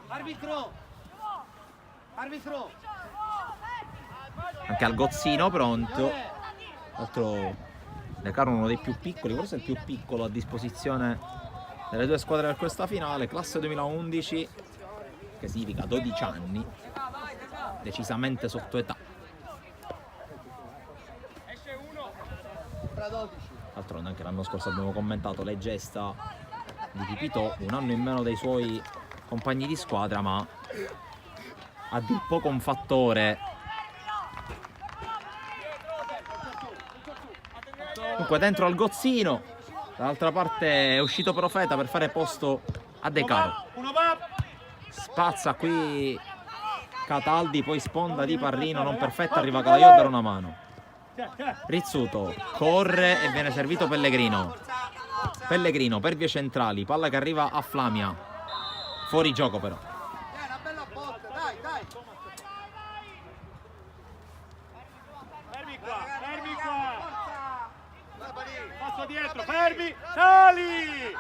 Speaker 4: Arbitro. Arbitro.
Speaker 3: Anche al Gozzino pronto. Altro De Caro, uno dei più piccoli, forse il più piccolo a disposizione delle due squadre per questa finale, classe 2011, che significa 12 anni, decisamente sotto età.
Speaker 4: Tra 12.
Speaker 3: D'altronde anche l'anno scorso abbiamo commentato le gesta di Pipitò, un anno in meno dei suoi compagni di squadra, ma a dir poco un fattore. Comunque dentro al Gozzino, dall'altra parte è uscito Profeta per fare posto a De Caro. Spazza qui Cataldi, poi sponda di Parrino non perfetta, arriva Calaio a dare una mano. Rizzuto corre e viene servito Pellegrino. Pellegrino per vie centrali, palla che arriva a Flamia, fuori gioco però.
Speaker 4: Una bella botta, dai, dai.
Speaker 2: Fermi qua, fermi qua. Passo dietro, fermi, sali.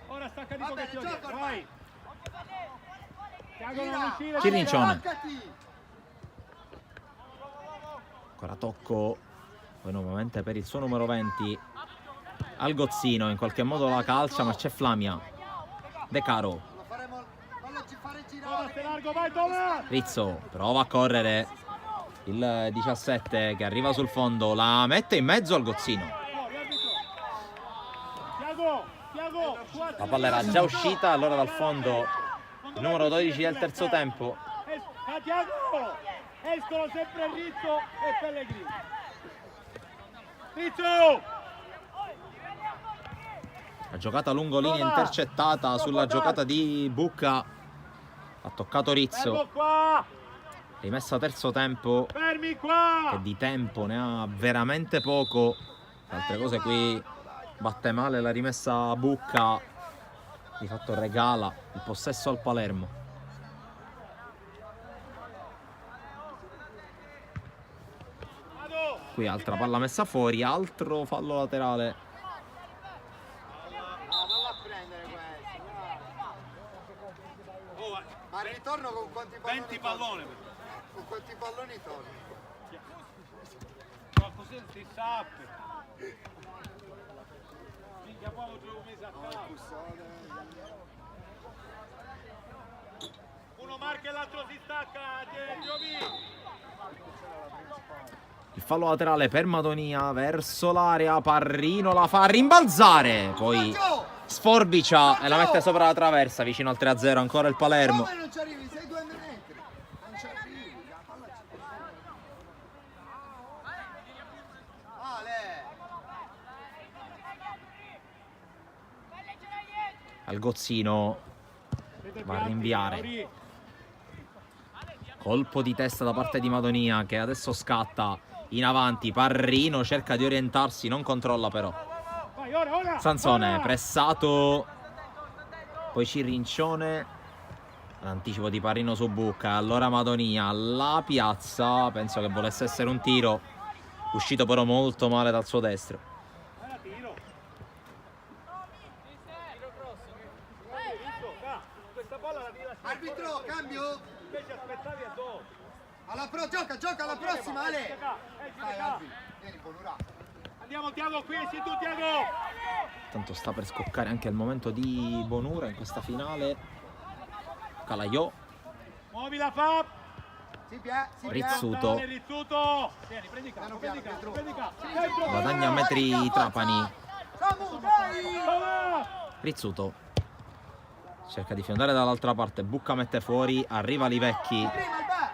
Speaker 2: Ora stacca di pochettino dietro, vai. Tiago non uscire.
Speaker 3: Cirincione. Ancora tocco, poi nuovamente per il suo numero 20 al Gozzino, in qualche modo la calcia, ma c'è Flamia. De Caro. Rizzo prova a correre, il 17 che arriva sul fondo, la mette in mezzo al Gozzino. La palla era già uscita allora dal fondo, il numero 12 del terzo tempo.
Speaker 2: Escono sempre Rizzo e Pellegrino. Rizzo!
Speaker 3: La giocata lungo linea intercettata sulla giocata di Bucca. Ha toccato Rizzo. Rimessa terzo tempo.
Speaker 2: Fermi qua!
Speaker 3: Che di tempo ne ha veramente poco. Altre cose qui batte male la rimessa Bucca. Di fatto regala il possesso al Palermo. Qui altra palla messa fuori, altro fallo laterale.
Speaker 4: Valla a prendere questo. Ma al ritorno con quanti palloni?
Speaker 2: 20 palloni.
Speaker 4: Con quanti palloni torni?
Speaker 2: Qualcosa si sappia. Minchia, poi gioco mese a capo. Uno marca e l'altro si stacca, Giovi.
Speaker 3: Il fallo laterale per Madonia verso l'area, Parrino la fa rimbalzare, poi sforbicia e la mette sopra la traversa, vicino al 3-0 ancora il Palermo.
Speaker 4: Come non ci arrivi? Sei 2 metri. Non ci arrivi. La palla ci Ale.
Speaker 3: Algozzino va a rinviare. Colpo di testa da parte di Madonia che adesso scatta in avanti. Parrino cerca di orientarsi, non controlla però.
Speaker 2: Vai, ora.
Speaker 3: Sansone pressato, poi Cirincione, l'anticipo di Parrino su Bucca. Allora Madonia la piazza, penso che volesse essere un tiro, uscito però molto male dal suo destro.
Speaker 2: Tiro. Questa palla la tira.
Speaker 4: Arbitro, cambio.
Speaker 2: Invece aspettavi addosso.
Speaker 4: Alla gioca alla prossima, Ale. Vai, arbitro. Vieni, Bonura.
Speaker 2: Andiamo Tiago, qui sei tu Tiago.
Speaker 3: Tanto sta per scoccare anche il momento di Bonura in questa finale. Calaiò,
Speaker 2: Muovi la fa.
Speaker 3: Rizzuto
Speaker 2: Rizzuto. Vieni, prendi calcio, prendi calcio.
Speaker 3: guadagna metri Trapani.
Speaker 4: Samu, dai.
Speaker 3: Rizzuto cerca di fiondare dall'altra parte, Bucca mette fuori, arriva Livecchi.
Speaker 4: Prima il back.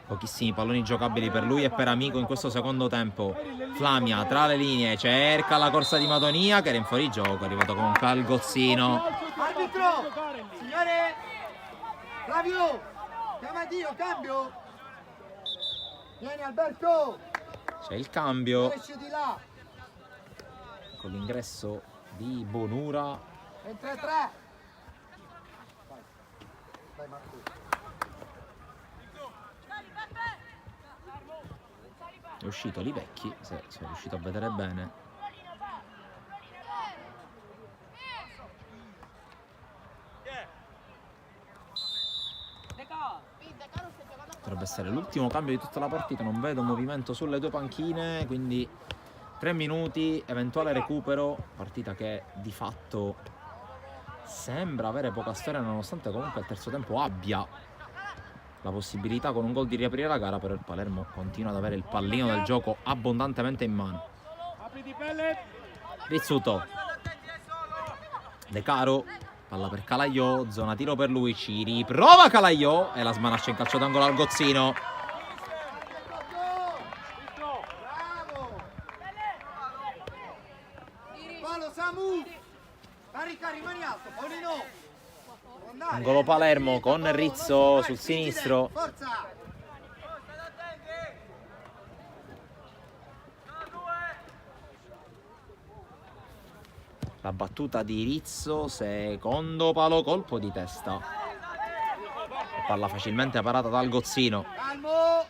Speaker 3: Pochissimi palloni giocabili per lui e per Amico in questo secondo tempo. Flamia tra le linee, cerca la corsa di Madonia che era in fuorigioco, è arrivato con un calgozzino.
Speaker 4: Arbitro. Signore. Flavio. Chiama Dio, cambio. Vieni Alberto.
Speaker 3: C'è il cambio
Speaker 4: Esci di là.
Speaker 3: con l'ingresso di Bonura.
Speaker 4: E 3-3. Vai Marco.
Speaker 3: È uscito Livecchi, se sono riuscito a vedere bene. Potrebbe essere l'ultimo cambio di tutta la partita, non vedo movimento sulle due panchine, quindi 3 minuti, eventuale recupero, partita che di fatto sembra avere poca storia nonostante comunque al terzo tempo abbia la possibilità con un gol di riaprire la gara, però il Palermo continua ad avere il pallino del gioco abbondantemente in mano.
Speaker 2: Apri di pelle.
Speaker 3: Rizzuto, De Caro, palla per Calaiò, zona tiro per lui, ci riprova Calaiò e la smanaccia in calcio d'angolo al Gozzino.
Speaker 4: Bravo. Palo Samu. Carica, rimani alto. Paolino.
Speaker 3: Angolo Palermo con Rizzo sul sinistro.
Speaker 4: Forza.
Speaker 3: La battuta di Rizzo, secondo palo, colpo di testa. Palla facilmente parata dal Gozzino
Speaker 4: Calmo.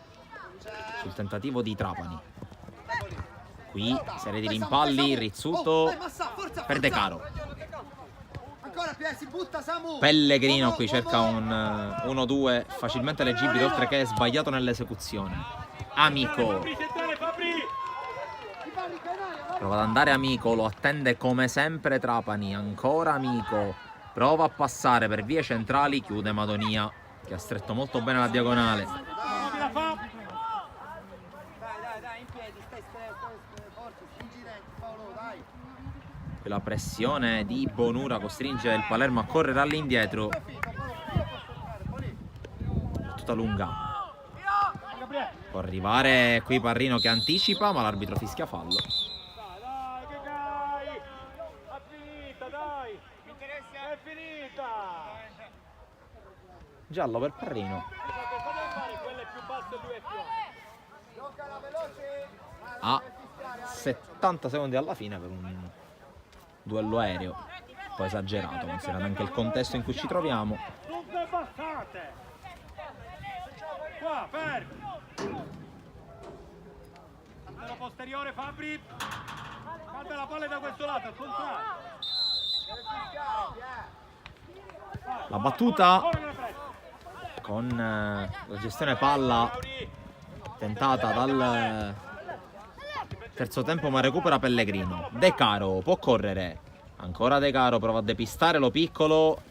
Speaker 3: sul tentativo di Trapani. Qui serie di rimpalli, Rizzuto per De Caro.
Speaker 4: Ancora più, si butta Samu.
Speaker 3: Pellegrino qui cerca un 1-2 facilmente leggibile, oltre che sbagliato nell'esecuzione. Amico prova ad andare Amico, lo attende come sempre Trapani, ancora Amico, prova a passare per vie centrali, chiude Madonia che ha stretto molto bene la diagonale.
Speaker 4: Dai, in piedi, stai forte, stringi i denti, Paolo, dai.
Speaker 3: Qui la pressione di Bonura costringe il Palermo a correre all'indietro. Tutta lunga. Può arrivare qui Parrino che anticipa, ma l'arbitro fischia fallo.
Speaker 2: Dai, che dai! È finita, dai! Mi interessa, è finita!
Speaker 3: Giallo per Parrino.
Speaker 2: Cosa fare? Quello è più basso e lui è più alto.
Speaker 4: Giocala veloce.
Speaker 3: A 70 secondi alla fine per un duello aereo. Un po' esagerato, considerando anche il contesto in cui ci troviamo.
Speaker 2: Dunque passate! Qua, fermi! Nella posteriore Fabri. Guarda la palla da questo lato, al contrario.
Speaker 3: La battuta
Speaker 2: Ora che la prende.
Speaker 3: con la gestione palla tentata dal terzo tempo, ma recupera Pellegrino. De Caro può correre, ancora De Caro prova a depistare lo piccolo,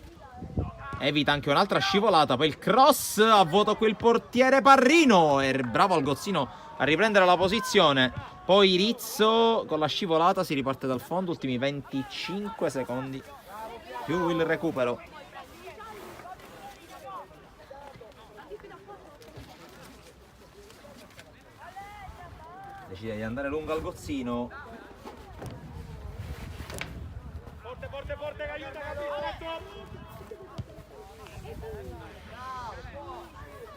Speaker 3: evita anche un'altra scivolata, poi il cross, a vuoto qui il portiere Parrino, e bravo Algozzino a riprendere la posizione. Poi Rizzo con la scivolata si riparte dal fondo, ultimi 25 secondi più il recupero. Decide di andare lungo Algozzino.
Speaker 2: Forte, forte, forte, che aiuta, capito?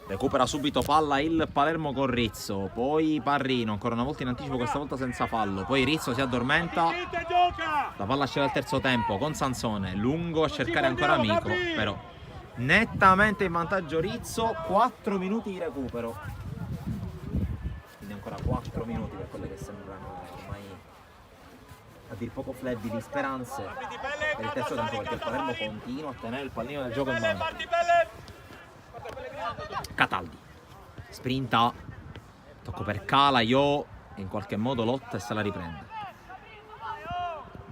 Speaker 3: Recupera subito palla il Palermo con Rizzo, poi Parrino ancora una volta in anticipo, questa volta senza fallo, poi Rizzo si addormenta, la palla scende al terzo tempo con Sansone, lungo a cercare ancora Amico, però nettamente in vantaggio Rizzo, 4 minuti di recupero, quindi ancora 4 minuti per quelle che sembrano ormai a dir poco flebili speranze per il terzo tempo, perché il Palermo continua a tenere il pallino del gioco in mano. Cataldi sprinta, tocco per Calaio, in qualche modo lotta e se la riprende.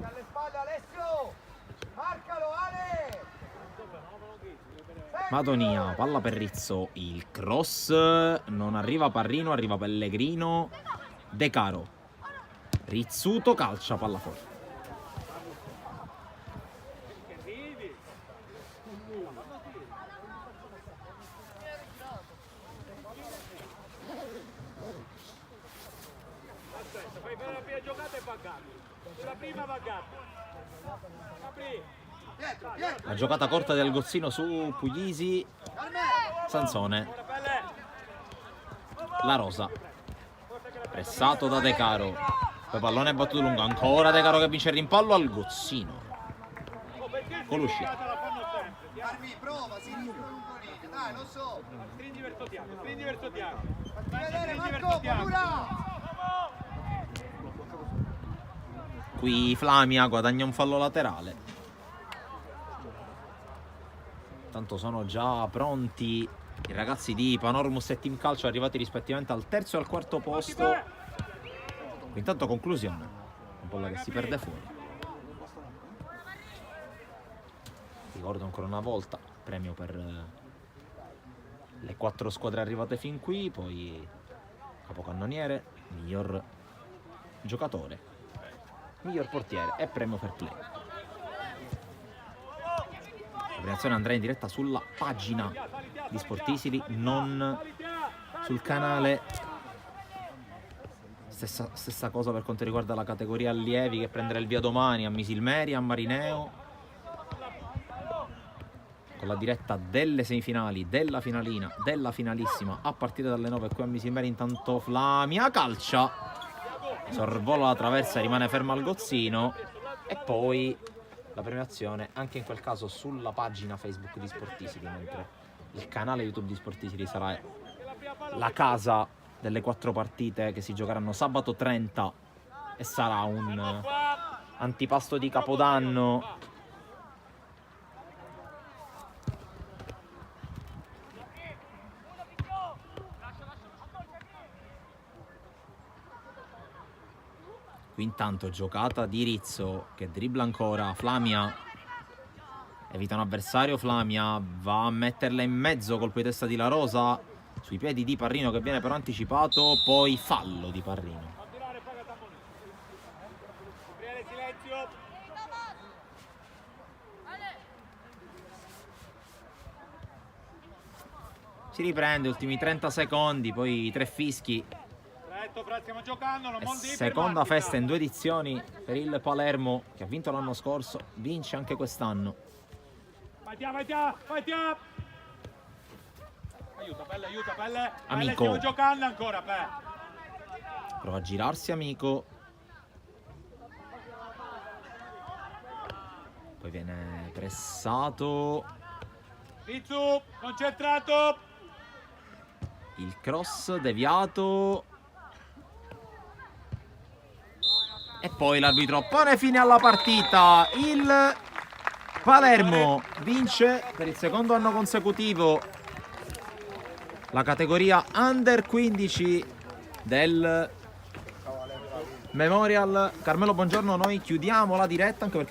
Speaker 4: Alle spalle Alessio! Marcalo Ale!
Speaker 3: Madonia, palla per Rizzo, il cross, non arriva Parrino, arriva Pellegrino, De Caro, Rizzuto calcia, palla fuori. La giocata corta di Algozzino su Puglisi, Sansone, La Rosa, pressato da De Caro, poi pallone battuto lungo, ancora De Caro che vince il rimpallo, Algozzino con l'uscita.
Speaker 4: Armi, prova, sinistro lungo lì, dai, lo so!
Speaker 2: Stringi verso Tiago, stringi verso Tiago.
Speaker 4: Fatti vedere Marco, paura!
Speaker 3: Qui Flamia guadagna un fallo laterale. Tanto sono già pronti i ragazzi di Panormus e Team Calcio, arrivati rispettivamente al terzo e al quarto posto. Intanto conclusione, un po' la che si perde fuori. Ricordo ancora una volta, premio per le 4 squadre arrivate fin qui, poi capocannoniere, miglior giocatore, miglior portiere e premio per play. La premiazione andrà in diretta sulla pagina di Sportisili, non sul canale. Stessa cosa per quanto riguarda la categoria allievi, che prenderà il via domani a Misilmeri, a Marineo, con la diretta delle semifinali, della finalina, della finalissima a partire dalle 9 qui a Misilmeri. Intanto Flamia calcia, sorvola la traversa, rimane fermo Algozzino, e poi la premiazione anche in quel caso sulla pagina Facebook di Sportisili, mentre il canale YouTube di Sportisili sarà la casa delle 4 partite che si giocheranno sabato 30 e sarà un antipasto di Capodanno. Qui intanto giocata di Rizzo che dribbla ancora, Flamia evita un avversario, Flamia va a metterla in mezzo, colpo di testa di La Rosa sui piedi di Parrino che viene però anticipato, poi fallo di Parrino. Si riprende, ultimi 30 secondi, poi 3 fischi.
Speaker 2: Stiamo giocando, non
Speaker 3: Seconda festa in 2 edizioni per il Palermo, che ha vinto l'anno scorso, vince anche quest'anno.
Speaker 2: Vai Tia! Aiuta, Pelle.
Speaker 3: Amico.
Speaker 2: Stiamo giocando ancora, Pelle.
Speaker 3: Prova a girarsi Amico. Poi viene pressato.
Speaker 2: Rizzo, concentrato.
Speaker 3: Il cross deviato. E poi l'arbitro pone fine alla partita. Il Palermo vince per il secondo anno consecutivo la categoria Under 15 del Memorial Carmelo. Buongiorno, noi chiudiamo la diretta anche perché